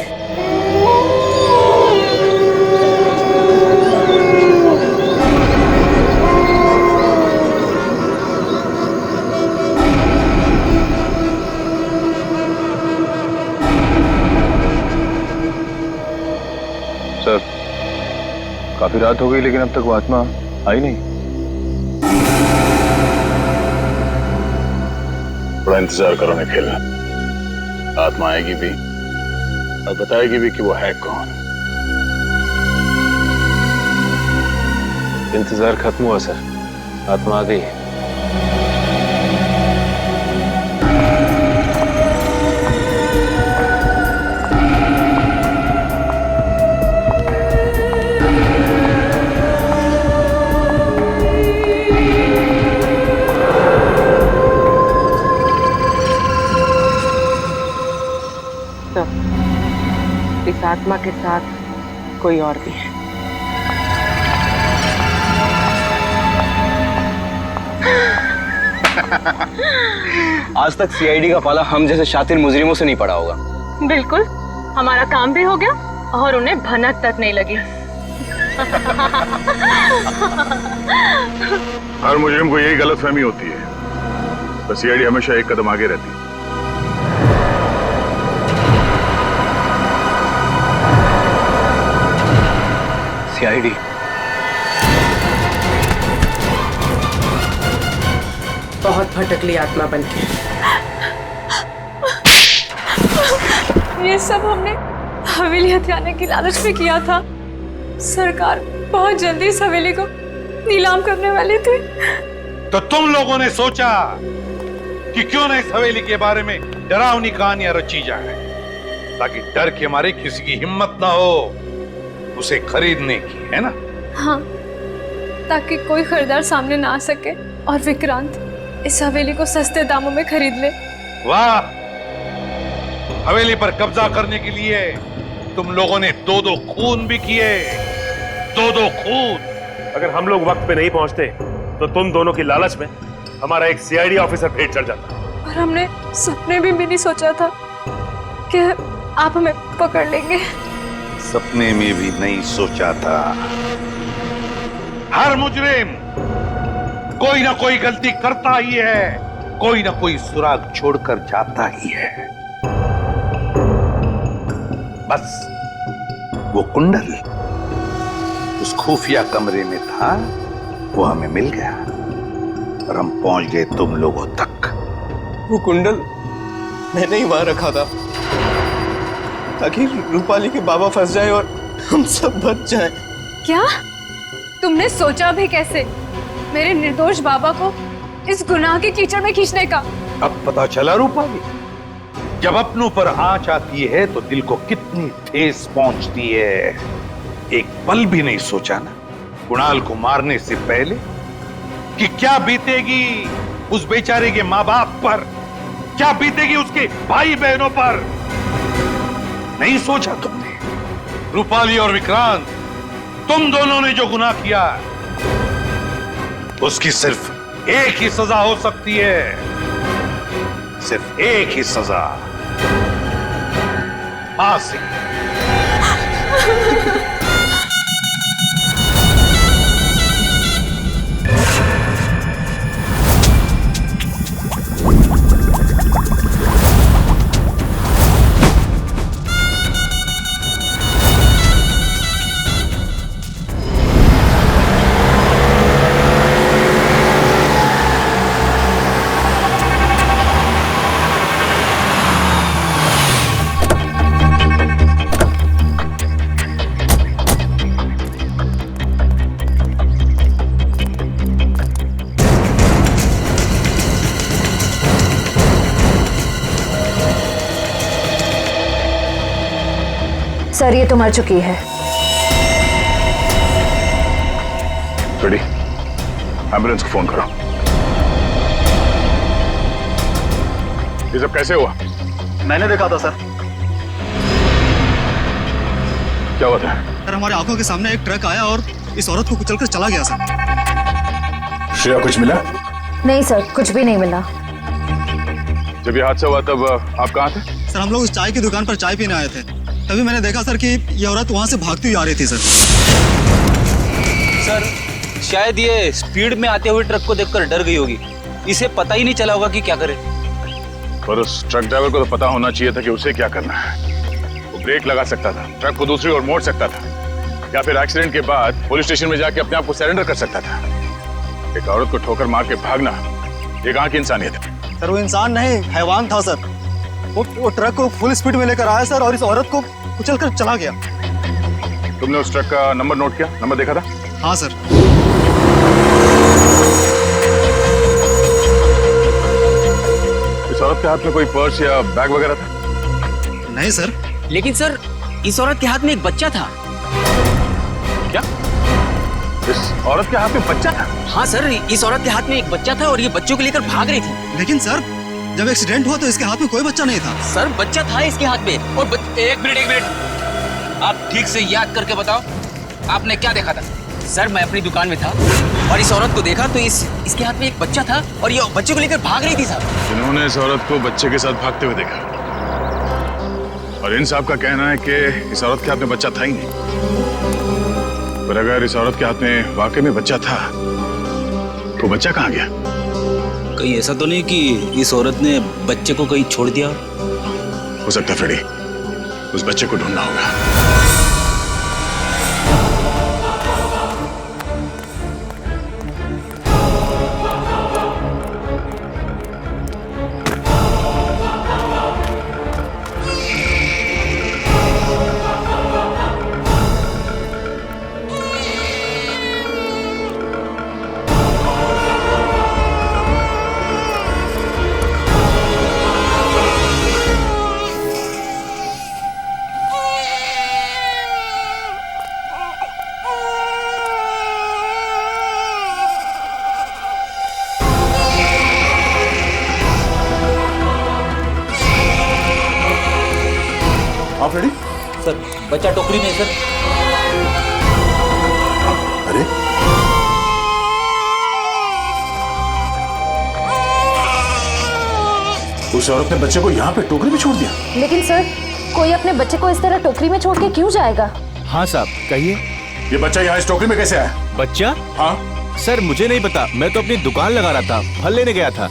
सर, काफी रात हो गई लेकिन अब तक वो आत्मा आई नहीं। थोड़ा इंतजार करो निखिल, आत्मा आएगी भी और बताएगी भी कि वो है कौन। इंतजार खत्म हुआ सर, आत्मा आ गई। इस आत्मा के साथ कोई और भी है। आज तक सीआईडी का पाला हम जैसे शातिर मुजरिमों से नहीं पड़ा होगा। बिल्कुल, हमारा काम भी हो गया और उन्हें भनक तक नहीं लगी। हर मुजरिम को यही गलतफहमी होती है, तो सीआईडी हमेशा एक कदम आगे रहती है। सीआईडी बहुत भटकली आत्मा बनके। ये सब हमने हवेली हथियाने की लालच में किया था। सरकार बहुत जल्दी इस हवेली को नीलाम करने वाली थी। तो तुम लोगों ने सोचा कि क्यों ना इस हवेली के बारे में डरावनी कहानियां रची जाए, ताकि डर के मारे किसी की हिम्मत ना हो उसे खरीदने की, है ना? हाँ, ताकि कोई खरीदार सामने ना आ सके और विक्रांत इस हवेली को सस्ते दामों में खरीद ले। वाह, हवेली पर कब्जा करने के लिए तुम लोगों ने 2-2 खून भी किए। 2-2 खून। अगर हम लोग वक्त पे नहीं पहुंचते तो तुम दोनों की लालच में हमारा एक सीआईडी ऑफिसर भेंट चढ़ जाता। और हमने सपने भी नहीं सोचा था कि आप हमें पकड़ लेंगे। सपने में भी नहीं सोचा था। हर मुजरिम कोई ना कोई गलती करता ही है, कोई ना कोई सुराग छोड़कर जाता ही है। बस वो कुंडल उस खुफिया कमरे में था, वो हमें मिल गया और हम पहुंच गए तुम लोगों तक। वो कुंडल मैंने ही वहां रखा था ताकि रूपाली के बाबा फंस जाए और हम सब बच जाए। क्या तुमने सोचा भी कैसे मेरे निर्दोष बाबा को इस गुनाह के कीचड़ में खींचने का। अब पता चला रूपाली, जब अपनों पर आंच आती है तो दिल को कितनी ठेस पहुंचती है। एक पल भी नहीं सोचा ना कुणाल को मारने से पहले कि क्या बीतेगी उस बेचारे के माँ बाप पर, क्या बीतेगी उसके भाई बहनों पर। नहीं सोचा तुमने? रूपाली और विक्रांत, तुम दोनों ने जो गुनाह किया उसकी सिर्फ एक ही सजा हो सकती है, सिर्फ एक ही सजा, फांसी। सर ये तो मर चुकी है। रेडी, एम्बुलेंस को फोन करो। ये सब कैसे हुआ? मैंने देखा था सर। क्या हुआ था? सर हमारे आंखों के सामने एक ट्रक आया और इस औरत को कुचलकर चला गया सर। श्रेया कुछ मिला? नहीं सर, कुछ भी नहीं मिला। जब ये हादसा हुआ तब आप कहाँ थे? सर हम लोग उस चाय की दुकान पर चाय पीने आए थे, तभी मैंने देखा सर कि ये औरत वहां से भागती हुई आ रही थी सर। सर शायद ये स्पीड में आते हुए ट्रक को देखकर डर गई होगी, इसे पता ही नहीं चला होगा कि क्या करे। पर उस ट्रक ड्राइवर को तो पता होना चाहिए था कि उसे क्या करना है। वो ब्रेक लगा सकता था, ट्रक को दूसरी ओर मोड़ सकता था, या फिर एक्सीडेंट के बाद पुलिस स्टेशन में जाके अपने आप को सरेंडर कर सकता था। एक औरत को ठोकर मार के भागना ये कहाँ की इंसानियत है? सर वो इंसान नहीं, हैवान था सर। वो ट्रक को फुल स्पीड में लेकर आया सर और इस औरत को कुचलकर चला गया। तुमने उस ट्रक का नंबर नोट किया? नंबर देखा था? हाँ सर। इस औरत के हाथ में कोई पर्स या बैग वगैरह था? नहीं सर। लेकिन सर इस औरत के हाथ में एक बच्चा था। क्या? इस औरत के हाथ में बच्चा था? हाँ सर, इस औरत के हाथ में एक बच्चा था और ये बच्चों को लेकर भाग रही थी। लेकिन सर जब एक्सीडेंट हुआ तो इसके हाथ में कोई बच्चा नहीं था। सर बच्चा था इसके हाथ में और एक मिनट, आप ठीक से याद करके बताओ आपने क्या देखा था? सर मैं अपनी दुकान में था और इस औरत को देखा तो इसके हाथ में एक बच्चा था और ये बच्चे को लेकर भाग रही थी साहब। जिन्होंने इस औरत को बच्चे के साथ भागते हुए देखा, और इन साहब का कहना है कि इस औरत के हाथ में बच्चा था ही नहीं। पर अगर इस औरत के हाथ में वाकई में बच्चा था तो बच्चा कहाँ गया? कहीं ऐसा तो नहीं कि इस औरत ने बच्चे को कहीं छोड़ दिया? हो सकता है फ्रेडी, उस बच्चे को ढूंढना होगा। आप रेडी? सर बच्चा टोकरी में सर। अरे उस औरत ने बच्चे को यहाँ पे टोकरी में छोड़ दिया। लेकिन सर कोई अपने बच्चे को इस तरह टोकरी में छोड़ के क्यों जाएगा? हाँ साहब कहिए। ये बच्चा यहाँ इस टोकरी में कैसे आया? बच्चा? हाँ सर मुझे नहीं पता, मैं तो अपनी दुकान लगा रहा था, फल लेने गया था।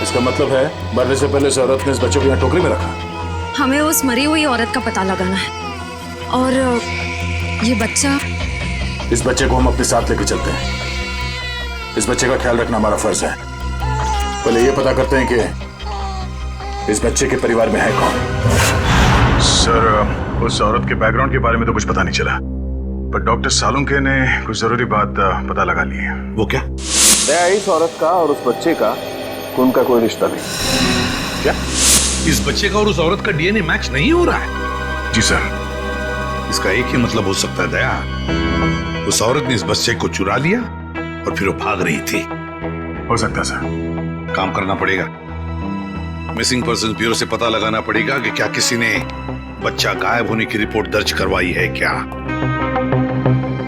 इसका मतलब है मरने से पहले इस औरत ने इस बच्चे को यहाँ टोकरी में रखा। हमें उस मरी हुई औरत का पता लगाना है और ये बच्चा। इस बच्चे को हम अपने साथ लेके चलते हैं। इस बच्चे का ख्याल रखना हमारा फर्ज है। पहले ये पता करते हैं कि इस बच्चे के परिवार में है कौन। सर उस औरत के बैकग्राउंड के बारे में तो कुछ पता नहीं चला। पर डॉक्टर सालुंके ने कुछ जरूरी बात पता लगा ली है। वो क्या? दया, इस औरत का और उस बच्चे का खून का कोई रिश्ता नहीं। क्या इस बच्चे का और उस औरत का डीएनए मैच नहीं हो रहा है? जी सर। इसका एक ही मतलब हो सकता है दया, उस औरत ने इस बच्चे को चुरा लिया और फिर वो भाग रही थी। हो सकता है सर। काम करना पड़ेगा, मिसिंग पर्सन ब्यूरो से पता लगाना पड़ेगा कि क्या किसी ने बच्चा गायब होने की रिपोर्ट दर्ज करवाई है क्या।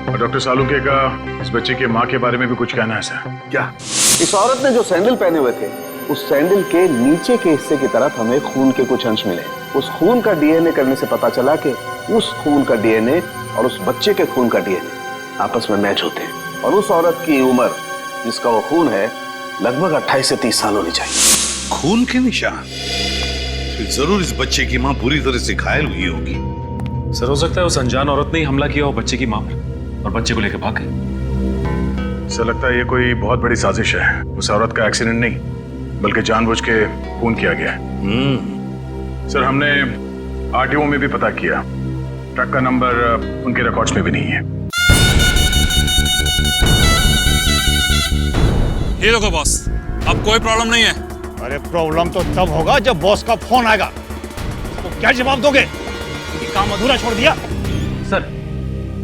और डॉक्टर सालुके का इस बच्चे की माँ के बारे में भी कुछ कहना है सर। क्या? इस औरत ने जो सैंडल पहने हुए थे, उस सैंडल के नीचे के हिस्से की तरफ हमें खून के कुछ अंश मिले। उस खून का डीएनए करने से पता चला कि उस खून का डीएनए और उस बच्चे के खून का डीएनए आपस में मैच होते हैं। और उस औरत की उम्र जिसका वो खून है लगभग 28 से 30 साल होनी चाहिए। खून के निशान? फिर जरूर इस बच्चे की माँ बुरी तरह से घायल हुई होगी। सर हो सकता है उस अनजान औरत ने ही हमला किया हो बच्चे की माँ पर और बच्चे को लेकर भाग गई। सर लगता है ये कोई बहुत बड़ी साजिश है। उस औरत का एक्सीडेंट नहीं बल्कि जानबूझ के खून किया गया है। सर हमने आरटीओ में भी पता किया, ट्रक का नंबर उनके रिकॉर्ड्स में भी नहीं है। ये देखो बॉस, अब कोई प्रॉब्लम नहीं है। अरे प्रॉब्लम तो तब होगा जब बॉस का फोन आएगा। तो क्या जवाब दोगे? ये काम अधूरा छोड़ दिया। सर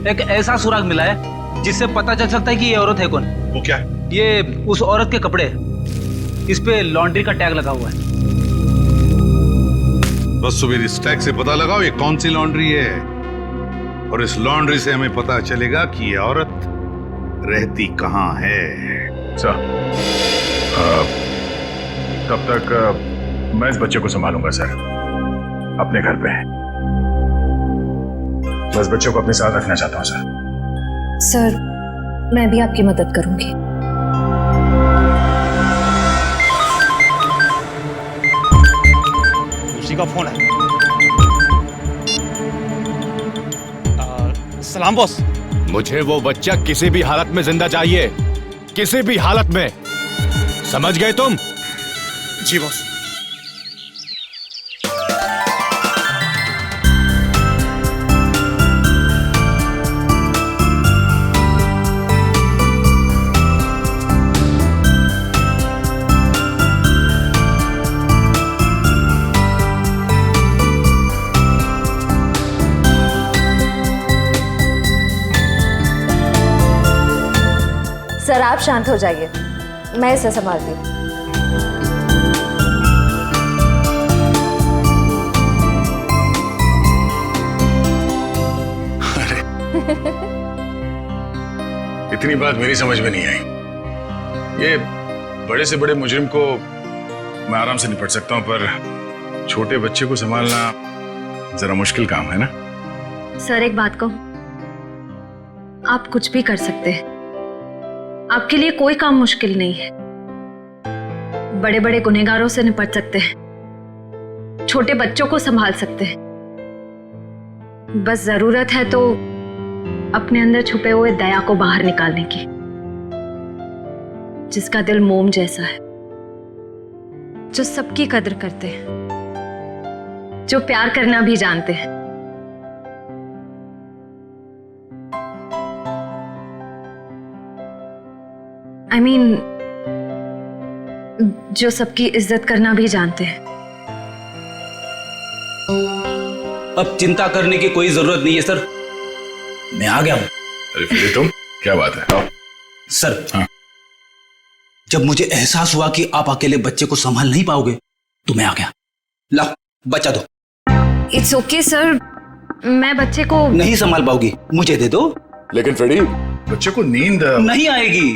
एक ऐसा सुराग मिला है जिससे पता चल सकता है कि ये औरत है कौन। वो क्या? ये उस औरत के कपड़े, इस पे लॉन्ड्री का टैग लगा हुआ है। बस सुबह इस टैग से पता लगाओ ये कौन सी लॉन्ड्री है, और इस लॉन्ड्री से हमें पता चलेगा कि ये औरत रहती कहाँ है। सर तब तक मैं इस बच्चे को संभालूंगा सर, अपने घर पे। मैं इस बच्चे को अपने साथ रखना चाहता हूँ सर। सर मैं भी आपकी मदद करूंगी। उसी का फोन है। सलाम बॉस। मुझे वो बच्चा किसी भी हालत में जिंदा चाहिए, किसी भी हालत में, समझ गए तुम? जी बॉस। सर आप शांत हो जाइए, मैं इसे संभालती हूँ। इतनी बात मेरी समझ में नहीं आई। ये बड़े से बड़े मुजरिम को मैं आराम से निपट सकता हूँ, पर छोटे बच्चे को संभालना जरा मुश्किल काम है ना। सर एक बात कहूं, आप कुछ भी कर सकते हैं, आपके लिए कोई काम मुश्किल नहीं है। बड़े बड़े गुनहगारों से निपट सकते हैं, छोटे बच्चों को संभाल सकते हैं। बस जरूरत है तो अपने अंदर छुपे हुए दया को बाहर निकालने की, जिसका दिल मोम जैसा है, जो सबकी कदर करते हैं, जो प्यार करना भी जानते हैं। I mean, जो सबकी इज्जत करना भी जानते हैं। अब चिंता करने की कोई जरूरत नहीं है सर, मैं आ गया हूं। अरे फिर तुम, क्या बात है? आओ। सर जब मुझे एहसास हुआ कि आप अकेले बच्चे को संभाल नहीं पाओगे तो मैं आ गया। लाओ बच्चा दो। इट्स ओके सर, मैं बच्चे को नहीं संभाल पाओगी, मुझे दे दो। लेकिन फ्रेडी, बच्चे को नींद नहीं आएगी,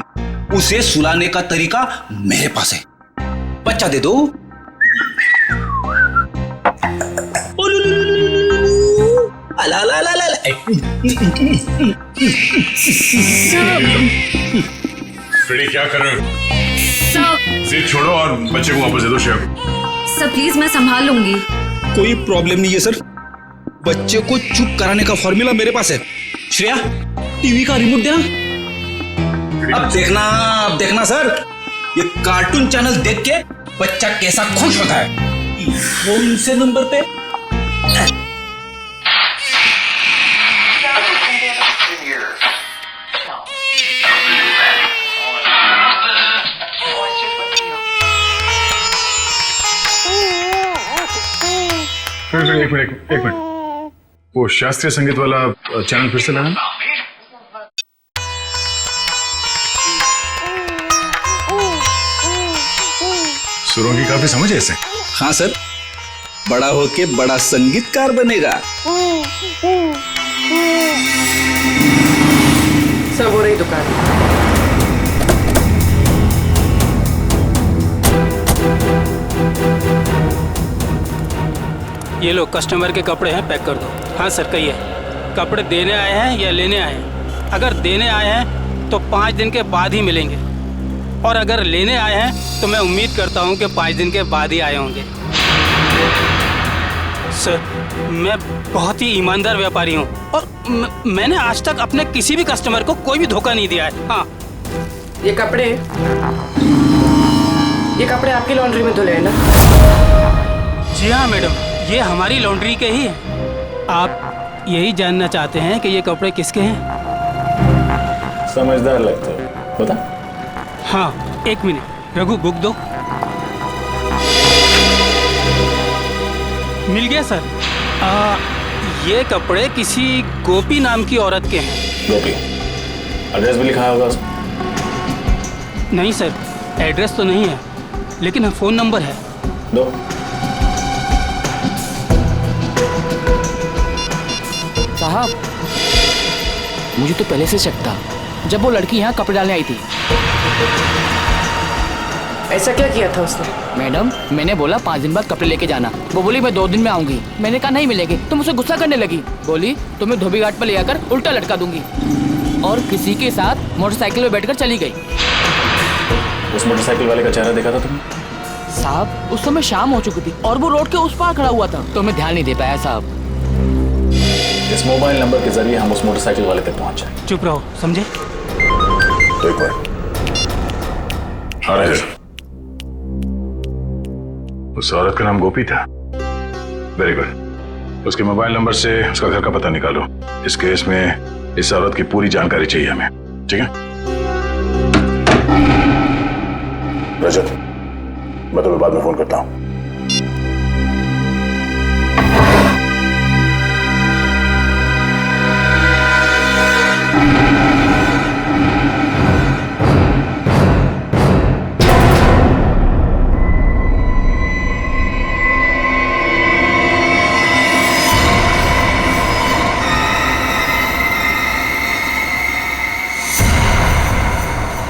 उसे सुलाने का तरीका मेरे पास है। बच्चा दे दो। फ्रेडी क्या कर रहे हो? जिद छोड़ो और बच्चे को वापस दे दो श्रेया को। सर प्लीज मैं संभाल लूंगी। कोई प्रॉब्लम नहीं है सर, बच्चे को चुप कराने का फॉर्मूला मेरे पास है। श्रेया टीवी का रिमोट देना। अब देखना सर, ये कार्टून चैनल देख के बच्चा कैसा खुश होता है। कौन से नंबर पे? एक मिनट। वो शास्त्रीय संगीत वाला चैनल फिर से लगाना। सुरों की काफी समझ है इसे। हाँ सर, बड़ा होके बड़ा संगीतकार बनेगा। सब हो रही दुकान। ये लो, कस्टमर के कपड़े हैं, पैक कर दो। हाँ सर, कहिए, कपड़े देने आए हैं या लेने आए हैं? अगर देने आए हैं तो 5 दिन के बाद ही मिलेंगे, और अगर लेने आए हैं तो मैं उम्मीद करता हूँ कि 5 दिन के बाद ही आए होंगे। सर, मैं बहुत ही ईमानदार व्यापारी हूँ और मैंने आज तक अपने किसी भी कस्टमर को कोई भी धोखा नहीं दिया है। हाँ, ये कपड़े आपकी लॉन्ड्री में धुले हैं ना? जी हाँ मैडम, ये हमारी लॉन्ड्री के ही हैं। आप यही जानना चाहते हैं कि ये कपड़े किसके हैं? समझदार लगते हो, बता। हाँ, 1 मिनट, रघु बुक दो। मिल गया सर। ये कपड़े किसी गोपी नाम की औरत के हैं। गोपी? एड्रेस भी लिखा होगा उसमें? नहीं सर, एड्रेस तो नहीं है, लेकिन फ़ोन नंबर है। दो। साहब, मुझे तो पहले से शक था जब वो लड़की यहाँ कपड़े डालने आई थी। ऐसा क्या किया था उसने? मैडम, मैंने बोला 5 दिन बाद कपड़े लेके जाना। वो बोली मैं 2 दिन में आऊंगी। मैंने कहा नहीं मिलेंगे, तो मुझसे गुस्सा करने लगी। बोली तुम्हें धोबी घाट पर ले आकर उल्टा लटका दूंगी, और किसी के साथ मोटरसाइकिल में बैठकर चली गई। उस मोटरसाइकिल वाले का चेहरा देखा था तुमने? साहब, उस समय शाम हो चुकी थी और वो रोड के उस पार खड़ा हुआ था, तो मैं ध्यान नहीं दे पाया साहब। इस मोबाइल नंबर के जरिए हम उस मोटरसाइकिल वाले तक पहुंच जाए। चुप रहो, समझे? तो एक बार उस औरत का नाम गोपी था। Very good. उसके मोबाइल नंबर से उसका घर का पता निकालो। इस केस में इस औरत की पूरी जानकारी चाहिए हमें, ठीक है? रजत, मैं तुम्हें बाद में फोन करता हूं।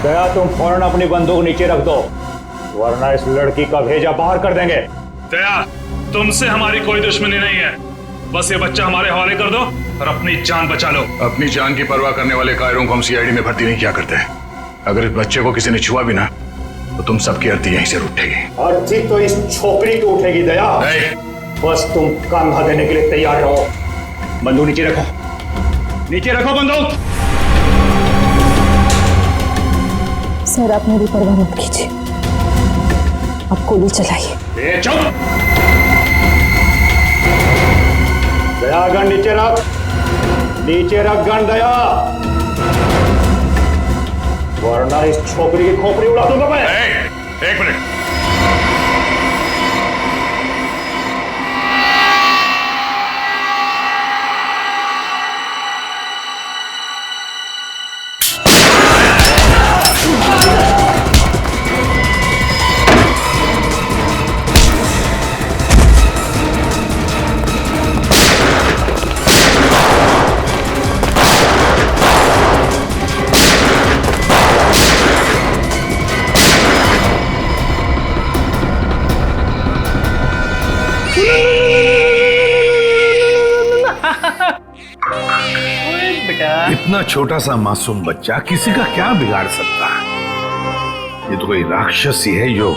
दया, तुम फौरन अपनी बंदूक नीचे रख दो, वरना इस लड़की का भेजा बाहर कर देंगे। दया, तुमसे हमारी कोई दुश्मनी नहीं है, बस ये बच्चा हमारे हवाले कर दो और अपनी जान बचा लो। अपनी जान की परवाह करने वाले कायरों को हम सीआईडी में भर्ती नहीं किया करते। अगर इस बच्चे को किसी ने छुआ भी ना, तो तुम सबकी अर्थी यहीं से उठेगी। अर्थी तो इस छोकरी की उठेगी दया। बस तुम कंधा देने के लिए तैयार रहो। बंदूक नीचे रखो, नीचे रखो बंदूक। सर, आप मेरी परवाह मत कीजिए, आप गोली चलाइए। चुप! दया, गन नीचे रख, नीचे रख गन दया, वरना इस छोकरी की खोपड़ी उड़ा दूंगा मैं। एक मिनट। इतना छोटा सा मासूम बच्चा किसी का क्या बिगाड़ सकता है? ये तो कोई राक्षस ही है जो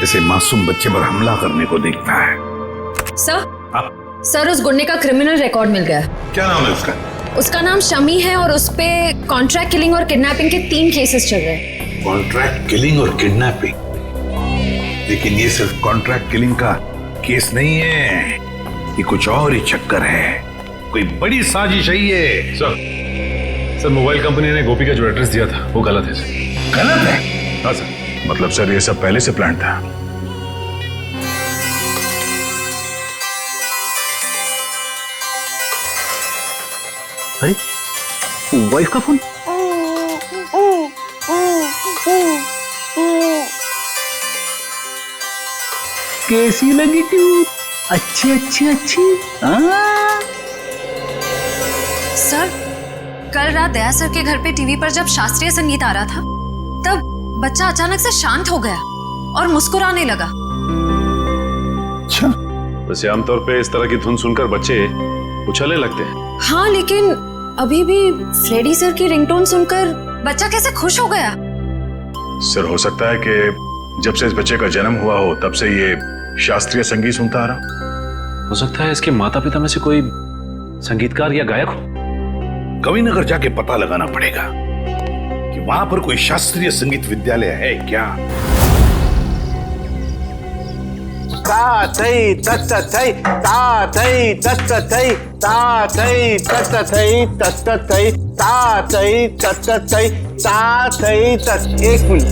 ऐसे मासूम बच्चे पर हमला करने को देखता है। सर, उस गुंडे का क्रिमिनल रिकॉर्ड मिल गया। क्या नाम है उसका? उसका नाम शमी है और उस पे कॉन्ट्रैक्ट किलिंग और किडनैपिंग के 3 केसेस चल रहे हैं। कॉन्ट्रैक्ट किलिंग और किडनैपिंग? लेकिन ये सिर्फ कॉन्ट्रैक्ट किलिंग का केस नहीं है, ये कुछ और ही चक्कर है, कोई बड़ी साजिश है ये। सर, मोबाइल कंपनी ने गोपी का जो एड्रेस दिया था वो गलत है सर। गलत है? हाँ सर, मतलब सर ये सब पहले से प्लान था। अरे वाइफ का फोन। कैसी लगी ट्यून? अच्छी अच्छी अच्छी। सर, कल रात दया सर के घर पे टीवी पर जब शास्त्रीय संगीत आ रहा था तब बच्चा अचानक से शांत हो गया और मुस्कुराने लगा। अच्छा, वैसे आमतौर पे इस तरह की धुन सुनकर बच्चे उछलने लगते हैं। हाँ, लेकिन अभी भी फ्रेडी सर की रिंगटोन सुनकर बच्चा कैसे खुश हो गया? सर, हो सकता है कि जब से इस बच्चे का जन्म हुआ हो तब से ये शास्त्रीय संगीत सुनता आ रहा। हो सकता है इसके माता पिता में से कोई संगीतकार या गायक हो। कविनगर जाके पता लगाना पड़ेगा कि वहां पर कोई शास्त्रीय संगीत विद्यालय है क्या। ता थई तत थई ता थई तत थई ता थई तत थई तत थई ता थई तत थई ता थई तत। एक मिनट।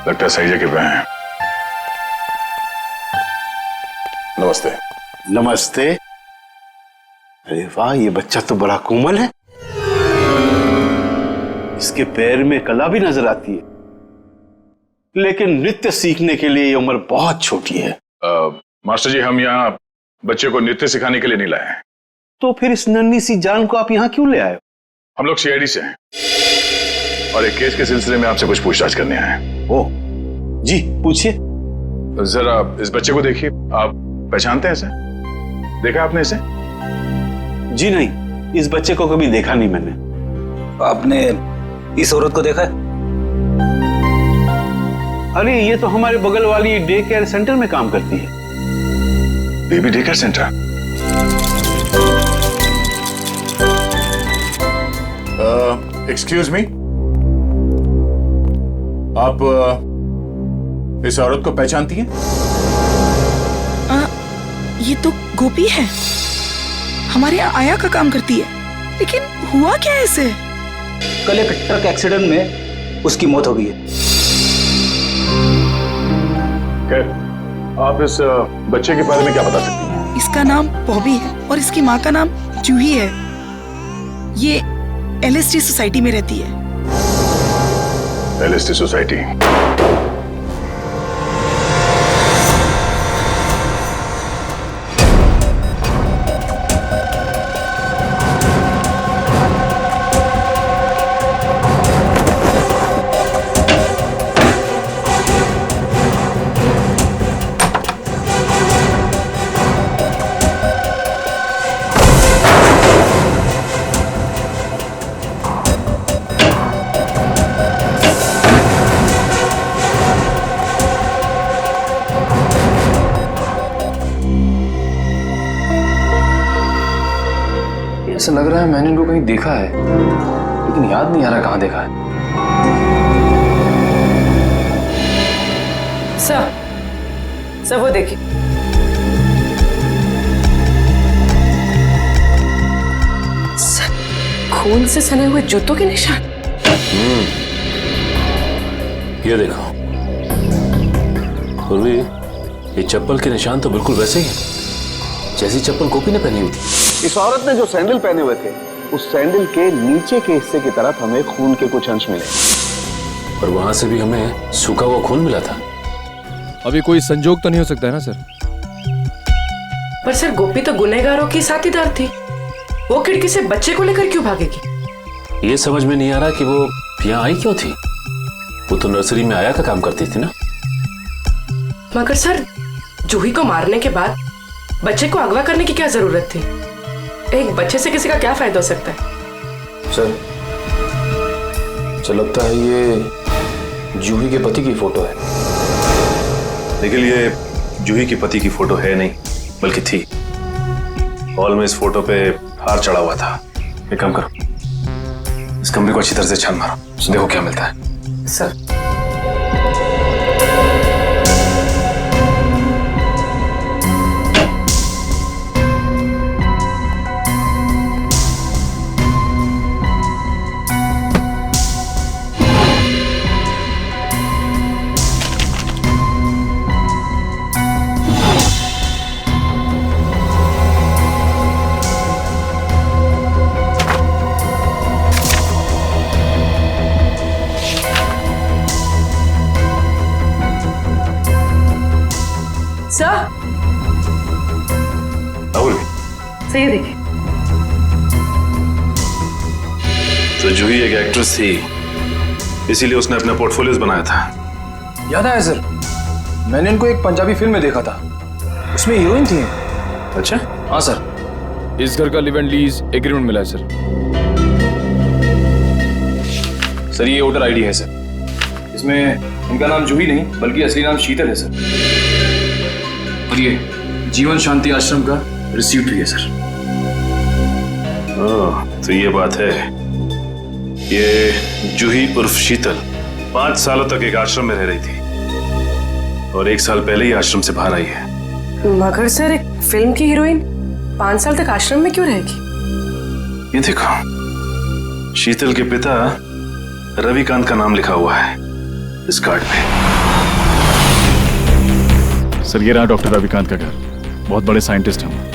लगता है सही जगह पे हैं। नमस्ते। नमस्ते। अरे वाह, ये बच्चा तो बड़ा कोमल है। इसके पैर में कला भी नजर आती है, लेकिन नृत्य सीखने के लिए ये उम्र बहुत छोटी है। मास्टर जी, हम यहाँ बच्चे को नृत्य सिखाने के लिए नहीं लाए हैं। तो फिर इस नन्ही सी जान को आप यहाँ क्यों ले आए? हम लोग सीआईडी से हैं और एक केस के सिलसिले में आपसे कुछ पूछताछ करने आए हैं। ओह जी, पूछिए। जरा इस बच्चे को देखिए। आप पहचानते हैं इसे? देखा आपने इसे? जी नहीं, इस बच्चे को कभी देखा नहीं मैंने। आपने इस औरत को देखा है? अरे ये तो हमारे बगल वाली डे केयर सेंटर में काम करती है। Baby day care centre? Excuse me, आप इस औरत को पहचानती हैं? ये तो गोपी है, हमारे यहाँ आया का काम करती है। लेकिन हुआ क्या है इसे? कल एक ट्रक एक्सीडेंट में उसकी मौत हो गई है। आप इस बच्चे के बारे में क्या बता सकती हैं? इसका नाम बॉबी है और इसकी माँ का नाम जूही है। ये LSD सोसाइटी में रहती है। LSD society? ऐसा लग रहा है मैंने इनको कहीं देखा है, लेकिन याद नहीं आ रहा कहाँ देखा है। सर वो देखिए। सर, खून से सने हुए जूतों के निशान। ये देखो पूर्वी, ये चप्पल के निशान तो बिल्कुल वैसे ही हैं जैसी चप्पल गोपी ने पहनी हुई थी। इस औरत ने जो सैंडल पहने हुए थे, उस सैंडल के नीचे के हिस्से की तरफ हमें खून के कुछ अंश मिले और वहां से भी हमें सूखा हुआ खून मिला था। अभी कोई संजोग तो नहीं हो सकता है ना सर? पर सर, गोपी तो गुनहगारों की साथीदार थी। वो खिड़की से बच्चे को लेकर क्यों भागेगी? ये समझ में नहीं आ रहा कि वो यहाँ आई क्यों थी। वो तो नर्सरी में आया का काम करती थी ना। मगर सर, जूही को मारने के बाद बच्चे को अगवा करने की क्या जरूरत थी? एक बच्चे से किसी का क्या फायदा हो सकता है? सर, लगता है ये जूही के पति की फोटो है। लेकिन ये जूही के पति की फोटो है नहीं, बल्कि थी। हॉल में इस फोटो पे हार चढ़ा हुआ था। एक काम करो, इस कमरे को अच्छी तरह से छान मारो, देखो क्या मिलता है। सर, अच्छा ये देखिए, तो जूही एक एक्ट्रेस थी, इसीलिए उसने अपना पोर्टफोलियोज बनाया था। याद आया सर, मैंने इनको एक पंजाबी फिल्म में देखा था, उसमें हीरोइन थी। अच्छा? हाँ सर। इस घर का लिव एंड लीज एग्रीमेंट मिला है सर। सर ये वोटर आईडी है सर, इसमें इनका नाम जूही नहीं बल्कि असली नाम शीतल है सर। और ये जीवन शांति आश्रम का रिसीप्ट भी है सर। ओह, तो ये बात है। ये जूही उर्फ शीतल 5 सालों तक एक आश्रम में रह रही थी और 1 साल पहले ही आश्रम से बाहर आई है। मगर सर एक फिल्म की हीरोइन 5 साल तक आश्रम में क्यों रहेगी? ये देखो, शीतल के पिता रविकांत का नाम लिखा हुआ है इस कार्ड में। सर ये रहा डॉक्टर रविकांत का घर, बहुत बड़े साइंटिस्ट हैं।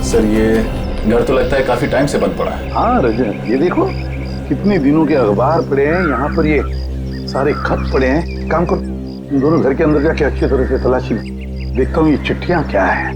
सर ये घर तो लगता है काफी टाइम से बंद पड़ा है। हाँ रजत, ये देखो कितने दिनों के अखबार पड़े हैं यहाँ पर, ये सारे खत पड़े हैं। काम करो, इन दोनों घर के अंदर जाके अच्छी तरह से तलाशी देखता हूँ ये चिट्ठियां क्या है।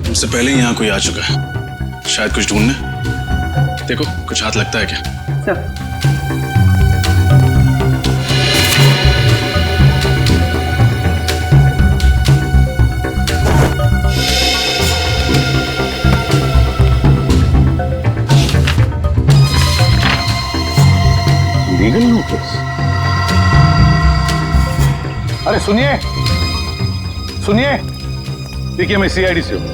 हमसे पहले ही यहाँ कोई आ चुका है, शायद कुछ ढूंढने। देखो कुछ हाथ लगता है क्या? Sir legal notice? अरे सुनिए सुनिए, देखिए मैं सीआईडी से हूँ।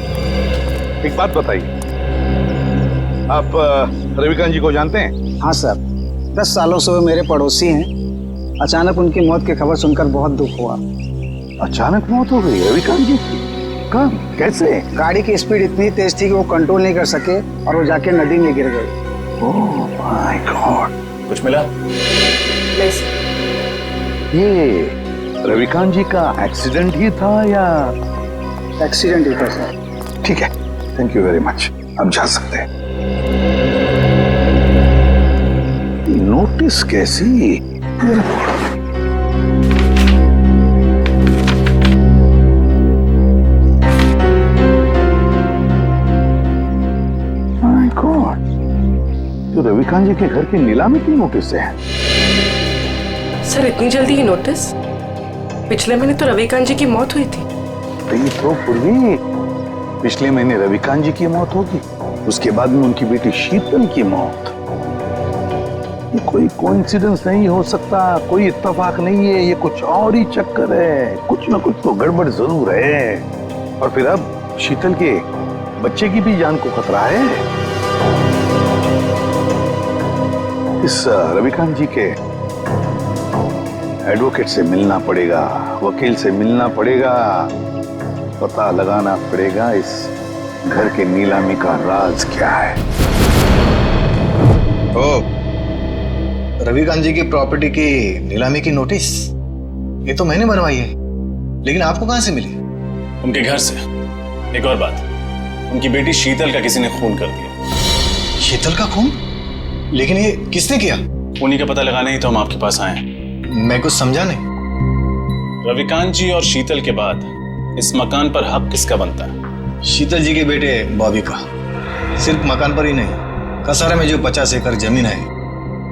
एक बात बताइए, आप रविकांत जी को जानते हैं? हाँ सर, 10 सालों से वो मेरे पड़ोसी हैं। अचानक उनकी मौत की खबर सुनकर बहुत दुख हुआ। अचानक मौत हो गई रविकांत जी की? कब, कैसे? गाड़ी की स्पीड इतनी तेज थी कि वो कंट्रोल नहीं कर सके और वो जाके नदी में गिर गए। Oh my God. कुछ मिला? नहीं सर। ये रविकांत जी का एक्सीडेंट ही था या? एक्सीडेंट ही था सर। ठीक है, थैंक यू वेरी मच, अब जा सकते हैं। नोटिस कैसी? माय गॉड, तो रविकांत जी के घर की नीलामी की नोटिस है। सर इतनी जल्दी ही नोटिस? पिछले महीने तो रविकांत जी की मौत हुई थी। तो पूर्वी पिछले महीने रविकांत जी की मौत होगी, उसके बाद में उनकी बेटी शीतल की मौत। ये कोई कोइंसिडेंस नहीं हो सकता, कोई इत्तेफाक नहीं है, ये कुछ और ही चक्कर है। कुछ ना कुछ तो गड़बड़ जरूर है। और फिर अब शीतल के बच्चे की भी जान को खतरा है। इस रविकांत जी के एडवोकेट से मिलना पड़ेगा, वकील से मिलना पड़ेगा, पता लगाना पड़ेगा इस घर के नीलामी का राज क्या है। ओ, रविकांत जी की प्रॉपर्टी की नीलामी की नोटिस ये तो मैंने बनवाई है, लेकिन आपको कहां से मिली? उनके घर से। एक और बात, उनकी बेटी शीतल का किसी ने खून कर दिया। शीतल का खून? लेकिन ये किसने किया? उन्हीं का पता लगाने ही तो हम आपके पास आए हैं। मैं कुछ समझा नहीं। रविकांत जी और शीतल के बाद इस मकान पर हक किसका बनता है? शीतल जी के बेटे बॉबी का। सिर्फ मकान पर ही नहीं, कसारा में जो 50 एकड़ जमीन है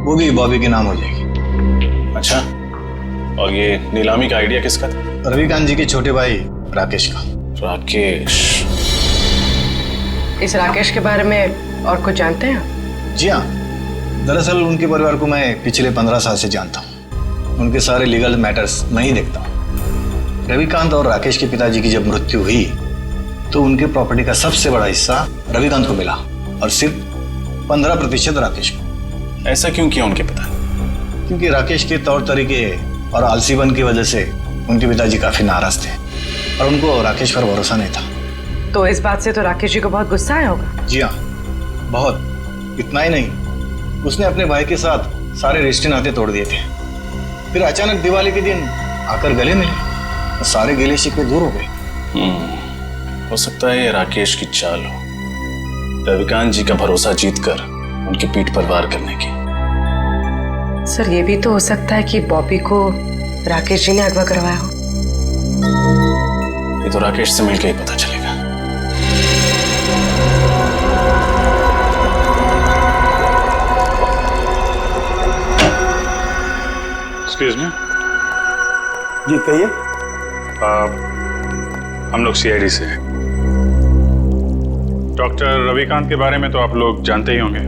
वो भी बॉबी के नाम हो जाएगी। अच्छा, और ये नीलामी का आइडिया किसका था? रविकांत जी के छोटे भाई राकेश का। राकेश? इस राकेश के बारे में और कुछ जानते हैं? जी हाँ, दरअसल उनके परिवार को मैं पिछले 15 साल से जानता हूँ। उनके सारे लीगल मैटर्स मैं ही देखता हूँ। रविकांत और राकेश के पिताजी की जब मृत्यु हुई तो उनके प्रॉपर्टी का सबसे बड़ा हिस्सा रविकांत को मिला और सिर्फ 15% राकेश को। ऐसा क्यों किया उनके पिता? क्योंकि राकेश के तौर तरीके और आलसीपन की वजह से उनके पिताजी काफी नाराज थे और उनको राकेश पर भरोसा नहीं था। तो इस बात से तो राकेश जी को बहुत गुस्सा आया होगा। जी हाँ, बहुत। इतना ही नहीं, उसने अपने भाई के साथ सारे रिश्ते नाते तोड़ दिए थे। फिर अचानक दिवाली के दिन आकर गले मिले और सारे गिले शिकवे दूर हो गए। हो सकता है ये राकेश की चाल हो, रविकांत जी का भरोसा जीतकर उनकी पीठ पर वार करने की। सर ये भी तो हो सकता है कि बॉबी को राकेश जी ने अगवा करवाया हो। ये तो राकेश से मिलकर ही पता चलेगा। Excuse me. जी कहिए। हम लोग सीआईडी से हैं। डॉक्टर रविकांत के बारे में तो आप लोग जानते ही होंगे।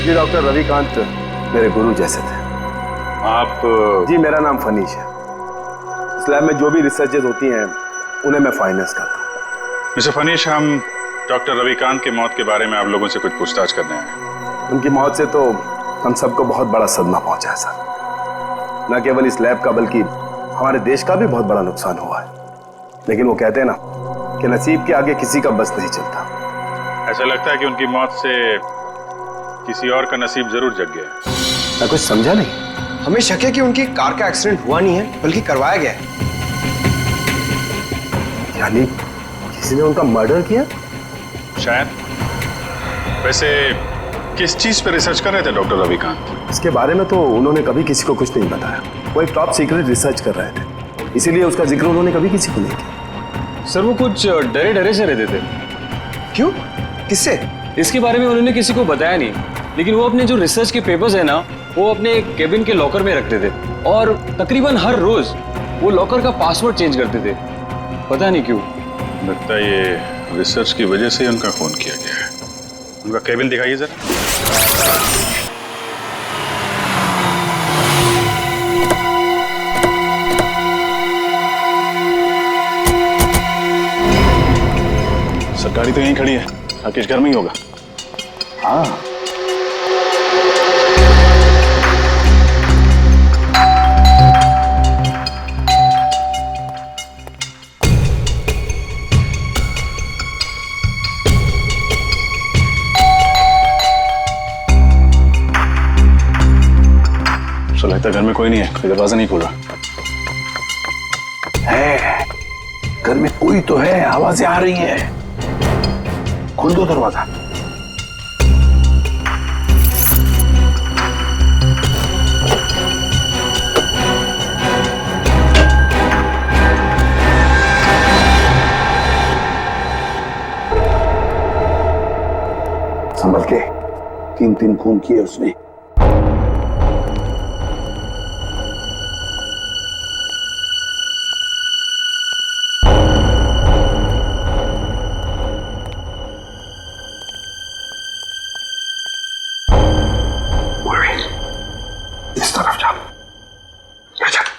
जी डॉक्टर रविकांत मेरे गुरु जैसे थे। आप? जी मेरा नाम फनीश है। इस लैब में जो भी रिसर्चेज होती हैं उन्हें मैं फाइनेंस करता हूँ। मिस्टर फनीश, हम डॉक्टर रविकांत की मौत के बारे में आप लोगों से कुछ पूछताछ करने आए। उनकी मौत से तो हम सबको बहुत बड़ा सदमा पहुंचा है सर। न केवल इस लैब का बल्कि हमारे देश का भी बहुत बड़ा नुकसान हुआ है। लेकिन वो कहते हैं ना कि नसीब के आगे किसी का बस नहीं चलता। ऐसा लगता है कि उनकी मौत से किसी और का नसीब जरूर जग गया है। मैं कुछ समझा नहीं। हमें शक है कि उनकी कार का एक्सीडेंट हुआ नहीं है बल्कि करवाया गया है। यानी किसी ने उनका मर्डर किया? शायद। वैसे किस चीज पे रिसर्च कर रहे थे डॉक्टर रविकांत? इसके बारे में तो उन्होंने कभी किसी को कुछ नहीं बताया। वो एक टॉप सीक्रेट रिसर्च कर रहे थे, इसीलिए उसका जिक्र उन्होंने कभी किसी को नहीं किया। सर वो कुछ डरे डरे से रहते थे। क्यों? किससे? इसके बारे में उन्होंने किसी को बताया नहीं, लेकिन वो अपने जो रिसर्च के पेपर्स है ना, वो अपने केबिन के लॉकर में रखते थे और तकरीबन हर रोज वो लॉकर का पासवर्ड चेंज करते थे। पता नहीं क्यों। लगता है ये रिसर्च की वजह से ही उनका खून किया गया है। उनका केबिन दिखाइए जरा। गाड़ी तो यहीं खड़ी है। राकेश घर में ही होगा। हाँ। तो लगता है घर में कोई नहीं है, कोई दरवाजा नहीं खोल रहा है। घर में कोई तो है, आवाजें आ रही हैं। खोल दो दरवाजा। संभल के। 3 खून किए उसने।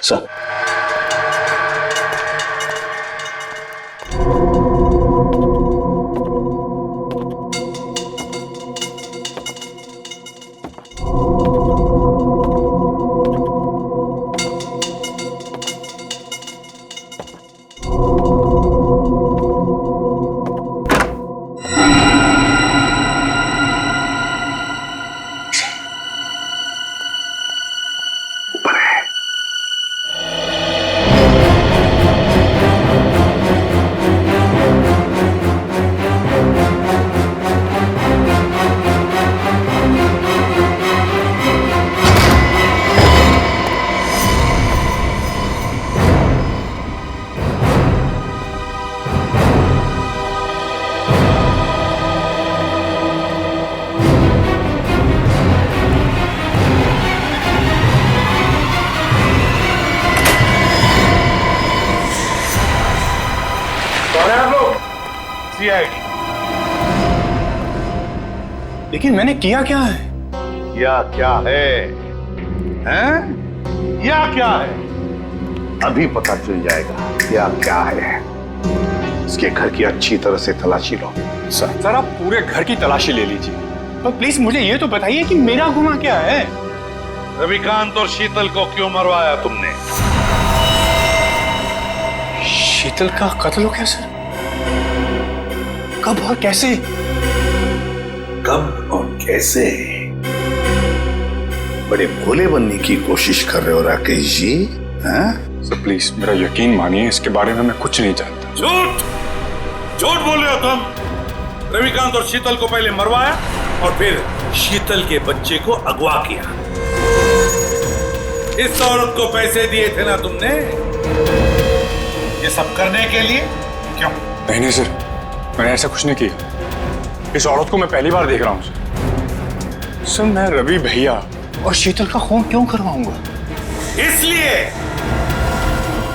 सर लेकिन मैंने किया क्या है? किया क्या है? हैं? किया क्या है? अभी पता चल जाएगा क्या क्या है। इसके घर की अच्छी तरह से तलाशी लो। सर आप पूरे घर की तलाशी ले लीजिए, पर प्लीज मुझे ये तो बताइए कि मेरा गुनाह क्या है? रविकांत और शीतल को क्यों मरवाया तुमने? शीतल का कत्ल हो गया सर? कब और कैसे? कब और कैसे? बड़े भोले बनने की कोशिश कर रहे हो राकेश जी, हैं? सर प्लीज मेरा यकीन मानिए, इसके बारे में मैं कुछ नहीं जानता। झूठ झूठ बोल रहे हो तुम। रविकांत और शीतल को पहले मरवाया और फिर शीतल के बच्चे को अगवा किया। इस औरत को पैसे दिए थे ना तुमने ये सब करने के लिए? क्यों? नहीं सर, मैंने ऐसा कुछ नहीं किया। इस औरत को मैं पहली बार देख रहा हूँ सर। मैं रवि भैया और शीतल का खून क्यों करवाऊंगा? इसलिए,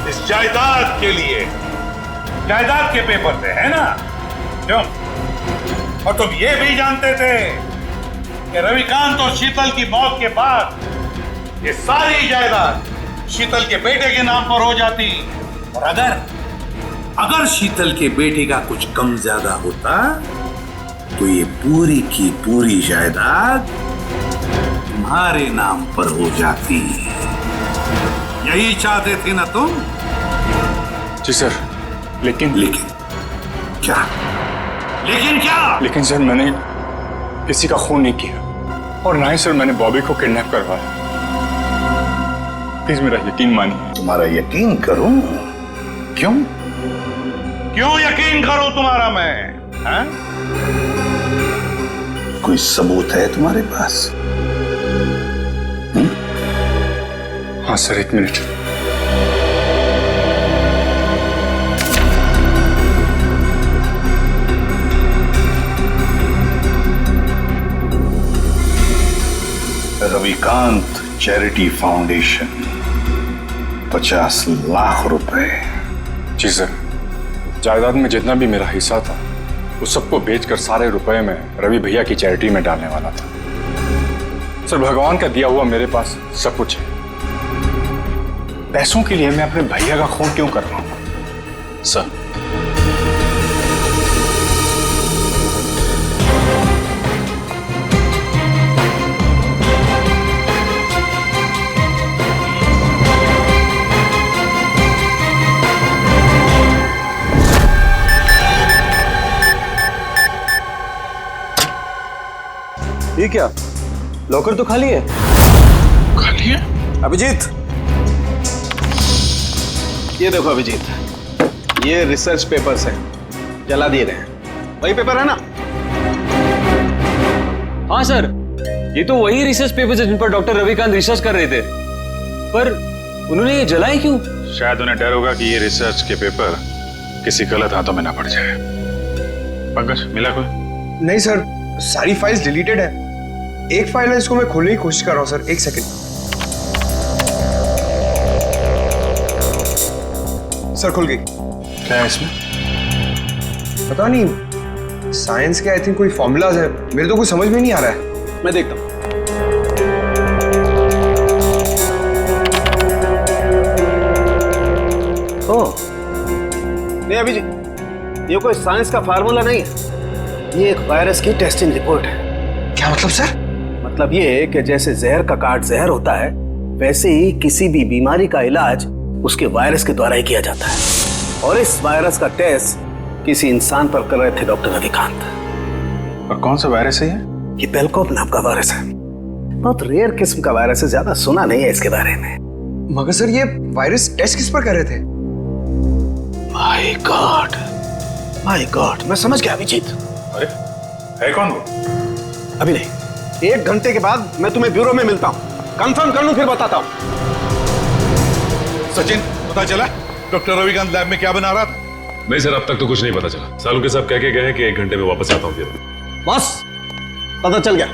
इस जायदाद के लिए। जायदाद के पेपर थे, है ना? क्यों? और तुम ये भी जानते थे कि रविकांत और शीतल की मौत के बाद ये सारी जायदाद शीतल के बेटे के नाम पर हो जाती, और अगर शीतल के बेटे का कुछ कम ज्यादा होता तो ये पूरी की पूरी जायदाद तुम्हारे नाम पर हो जाती। यही चाहते थे ना तुम? जी सर, लेकिन क्या? लेकिन क्या? लेकिन सर मैंने किसी का खून नहीं किया, और ना ही सर मैंने बॉबी को किडनैप करवाया। प्लीज मेरा यकीन मानिए। तुम्हारा यकीन करूं? क्यों? क्यों यकीन करूं तुम्हारा मैं? हैं? कोई सबूत है तुम्हारे पास? हाँ सर, एक minute. Ravikant charity foundation, 50 lakh रुपए। जी सर, जायदाद में जितना भी मेरा हिस्सा था उस सबको बेचकर सारे रुपए में रवि भैया की चैरिटी में डालने वाला था। सर भगवान का दिया हुआ मेरे पास सब कुछ है। पैसों के लिए मैं अपने भैया का खून क्यों कर रहा हूं? सर ये क्या? लॉकर तो खाली है। खाली है? अभिजीत, ये देखो अभिजीत, ये रिसर्च पेपर्स हैं, जला दिए गए हैं। वही पेपर है ना? हाँ सर, ये तो वही रिसर्च पेपर्स है जिन पर डॉक्टर रविकांत रिसर्च कर रहे थे, पर उन्होंने ये जलाए क्यों? शायद उन्हें डर होगा कि ये रिसर्च के पेपर किसी गलत हाथों में ना पड़ जाए। पंकज, मिला कोई? नहीं सर, सारी फाइल्स डिलीटेड है। एक फाइल है, इसको मैं खोलने की कोशिश कर रहा हूँ सर, एक सेकंड। सर खुल गई। क्या है इसमें? पता नहीं, साइंस के आई थिंक कोई फॉर्मूलाज है, मेरे तो कुछ समझ में नहीं आ रहा है। मैं देखता हूँ। ओह, नहीं अभिजीत, ये कोई साइंस का फार्मूला नहीं है, ये एक वायरस की टेस्टिंग रिपोर्ट है। क्या मतलब सर? मतलब ये है कि जैसे जहर का काट जहर होता है, वैसे ही किसी भी बीमारी का इलाज उसके वायरस के द्वारा ही किया जाता है। और इस वायरस का टेस्ट किसी इंसान पर कर रहे थे डॉक्टर रविकांत। और कौन सा वायरस है ये? ये पेलकोप नाम का वायरस है। बहुत रेयर किस्म का वायरस है, ज्यादा सुना नहीं है इसके बारे में। मगर सर ये वायरस टेस्ट किस पर कर रहे थे? माय गॉड, माय गॉड, मैं समझ गया अभिजीत। अरे है कौन वो? अभी नहीं, 1 घंटे के बाद मैं तुम्हें ब्यूरो में मिलता हूँ, कंफर्म कर लूं फिर बताता हूँ। सचिन, पता चला डॉक्टर रविकांत लैब में क्या बना रहा था? नहीं सर, अब तक तो कुछ नहीं पता चला। सालू के साहब कह के गए हैं कि 1 घंटे में वापस आता हूँ फिर। बस पता चल गया,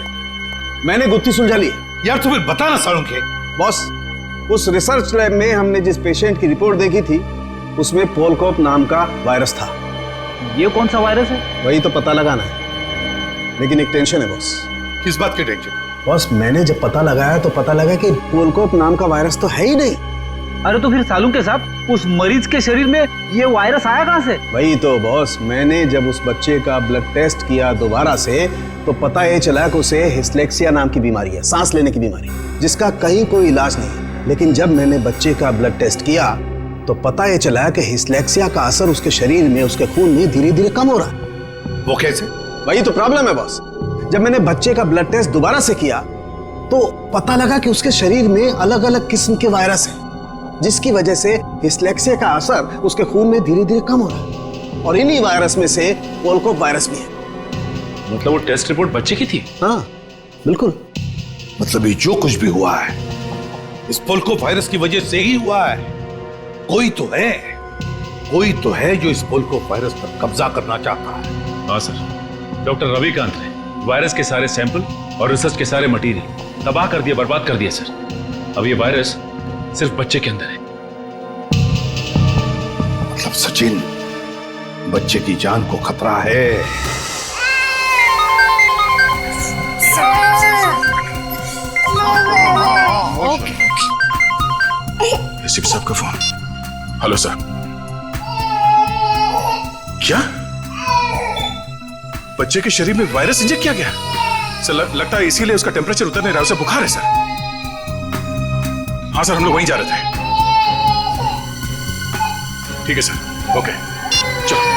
मैंने गुत्थी सुलझा ली। यार तू फिर बता ना सालू के। बॉस, उस रिसर्च लैब में हमने जिस पेशेंट की रिपोर्ट देखी थी उसमें पोलकोप नाम का वायरस था। ये कौन सा वायरस है? वही तो पता लगाना है, लेकिन एक टेंशन है बॉस। किस बात की टेंशन? बॉस, मैंने जब पता लगाया तो पता लगा कि पोलकोप नाम का वायरस तो है ही नहीं। अरे तो फिर सालू के साहब, उस मरीज के शरीर में ये वायरस आया कहाँ से? वही तो बॉस, मैंने जब उस बच्चे का ब्लड टेस्ट किया दोबारा से तो पता ये चला कि उसे हिस्लेक्सिया नाम की बीमारी है, सांस लेने की बीमारी, जिसका कहीं कोई इलाज नहीं। लेकिन जब मैंने बच्चे का ब्लड टेस्ट किया तो पता ये चला कि हिस्लेक्सिया का असर उसके शरीर में, उसके खून में धीरे धीरे कम हो रहा है। वो कैसे? वही तो प्रॉब्लम है बॉस। जब मैंने बच्चे का ब्लड टेस्ट दोबारा से किया तो पता लगा कि उसके शरीर में अलग अलग किस्म के वायरस हैं, जिसकी वजह से डिस्लेक्सिया का असर उसके खून में धीरे धीरे कम हो रहा है। और इन्हीं वायरस में से पोलको वायरस भी है। मतलब वो टेस्ट रिपोर्ट बच्चे की थी? हाँ बिल्कुल। मतलब ये जो कुछ भी हुआ है इस पोलको वायरस की वजह से ही हुआ है। कोई तो है जो इस पोलको वायरस पर कब्जा करना चाहता है। हाँ सर, डॉक्टर रविकांत ने वायरस के सारे सैंपल और रिसर्च के सारे मटेरियल तबाह कर दिया, बर्बाद कर दिया सर। अब ये वायरस सिर्फ बच्चे के अंदर है। मतलब सचिन, बच्चे की जान को खतरा है। एसपी साहब का फोन। Hello sir. क्या बच्चे के शरीर में वायरस इंजेक्ट किया गया? सर लगता है इसीलिए उसका टेम्परेचर उतर नहीं रहा, उसे बुखार है सर। हाँ सर, हम लोग वहीं जा रहे थे। ठीक है सर, ओके चलो।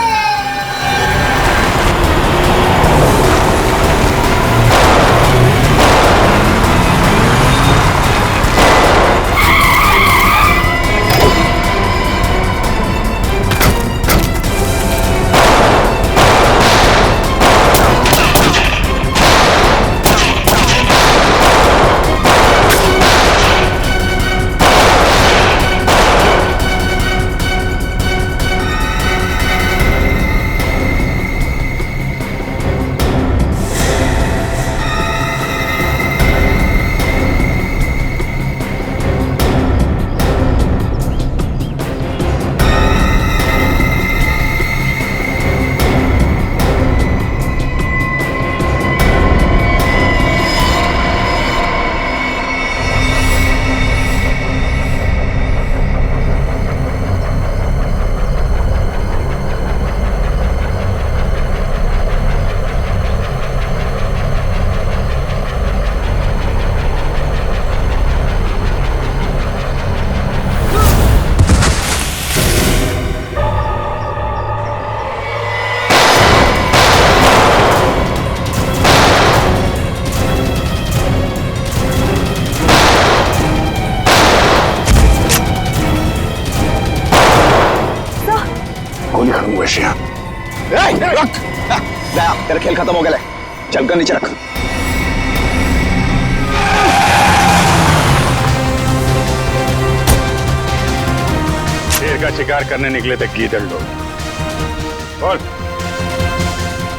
तेरा खेल खत्म हो गया, चल कर नीचे रख। शेर का शिकार करने निकले थे गीदड़ लोग। बोल,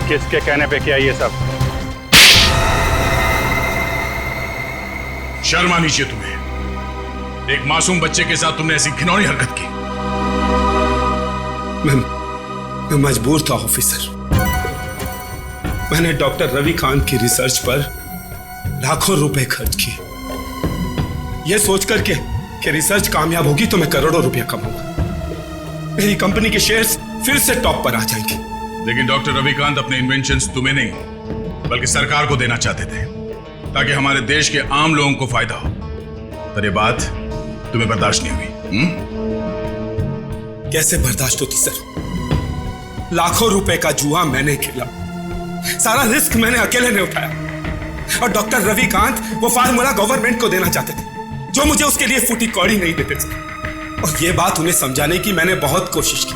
किसके कहने पे किया ये सब? शर्म आनी चाहिए तुम्हें। एक मासूम बच्चे के साथ तुमने ऐसी घिनौनी हरकत की। मैं मजबूर था ऑफिसर। मैंने डॉक्टर रविकांत की रिसर्च पर लाखों रुपए खर्च किए, यह सोचकर कि रिसर्च कामयाब होगी तो मैं करोड़ों रुपया कमाऊंगा, मेरी कंपनी के शेयर्स फिर से टॉप पर आ जाएंगे। लेकिन डॉक्टर रविकांत अपने इन्वेंशंस तुम्हें नहीं बल्कि सरकार को देना चाहते थे, ताकि हमारे देश के आम लोगों को फायदा हो। पर यह बात तुम्हें बर्दाश्त नहीं हुई। कैसे बर्दाश्त होती सर? लाखों रुपए का जुआ मैंने खेला, सारा रिस्क मैंने अकेले ने उठाया, और डॉक्टर रविकांत वो फार्मूला गवर्नमेंट को देना चाहते थे, जो मुझे उसके लिए फूटी कौड़ी नहीं देते थे। और ये बात उन्हें समझाने की मैंने बहुत कोशिश की,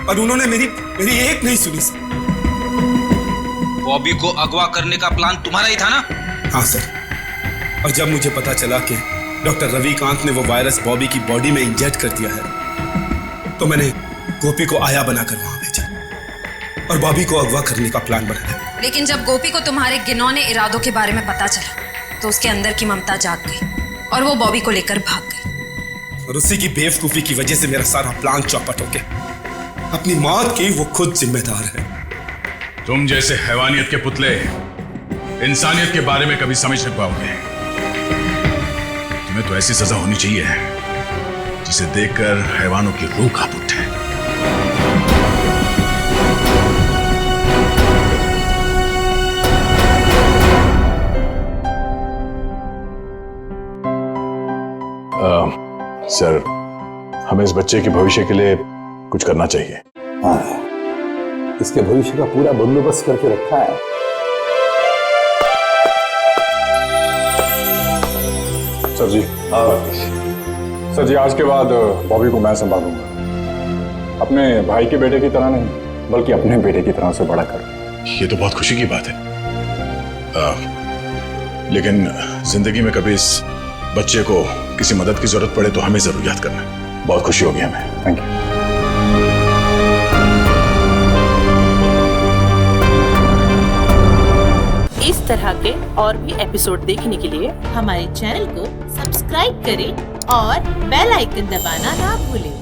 पर उन्होंने मेरी एक नहीं सुनी सर। बॉबी को अगवा करने का प्लान तुम्हारा ही था ना? हाँ सर, और जब मुझे पता चला कि डॉक्टर रविकांत ने वो वायरस बॉबी की बॉडी में इंजेक्ट कर दिया है, तो मैंने गोपी को आया बनाकर वहां भेजा और बॉबी को अगवा करने का प्लान बनाया। लेकिन जब गोपी को तुम्हारे घिनौने इरादों के बारे में पता चला तो उसके अंदर की ममता जाग गई और वो बॉबी को लेकर भाग गई। और उसी की बेवकूफी की वजह से मेरा सारा प्लान चौपट हो गया। अपनी मौत की वो खुद जिम्मेदार है। तुम जैसे हैवानियत के पुतले इंसानियत के बारे में कभी समझ नहीं पाओगे। तुम्हें तो ऐसी सजा होनी चाहिए जिसे देखकर हैवानों की रूह कांप उठे। सर, हमें इस बच्चे के भविष्य के लिए कुछ करना चाहिए। हाँ, इसके भविष्य का पूरा बंदोबस्त करके रखा है। सर जी, सर जी, आज के बाद बॉबी को मैं संभालूंगा। अपने भाई के बेटे की तरह नहीं, बल्कि अपने बेटे की तरह से बड़ा कर। ये तो बहुत खुशी की बात है, लेकिन जिंदगी में कभी इस बच्चे को किसी मदद की जरूरत पड़े तो हमें जरूर याद करना। बहुत खुशी होगी हमें। Thank you. इस तरह के और भी एपिसोड देखने के लिए हमारे चैनल को सब्सक्राइब करें और बेल आइकन दबाना ना भूलें।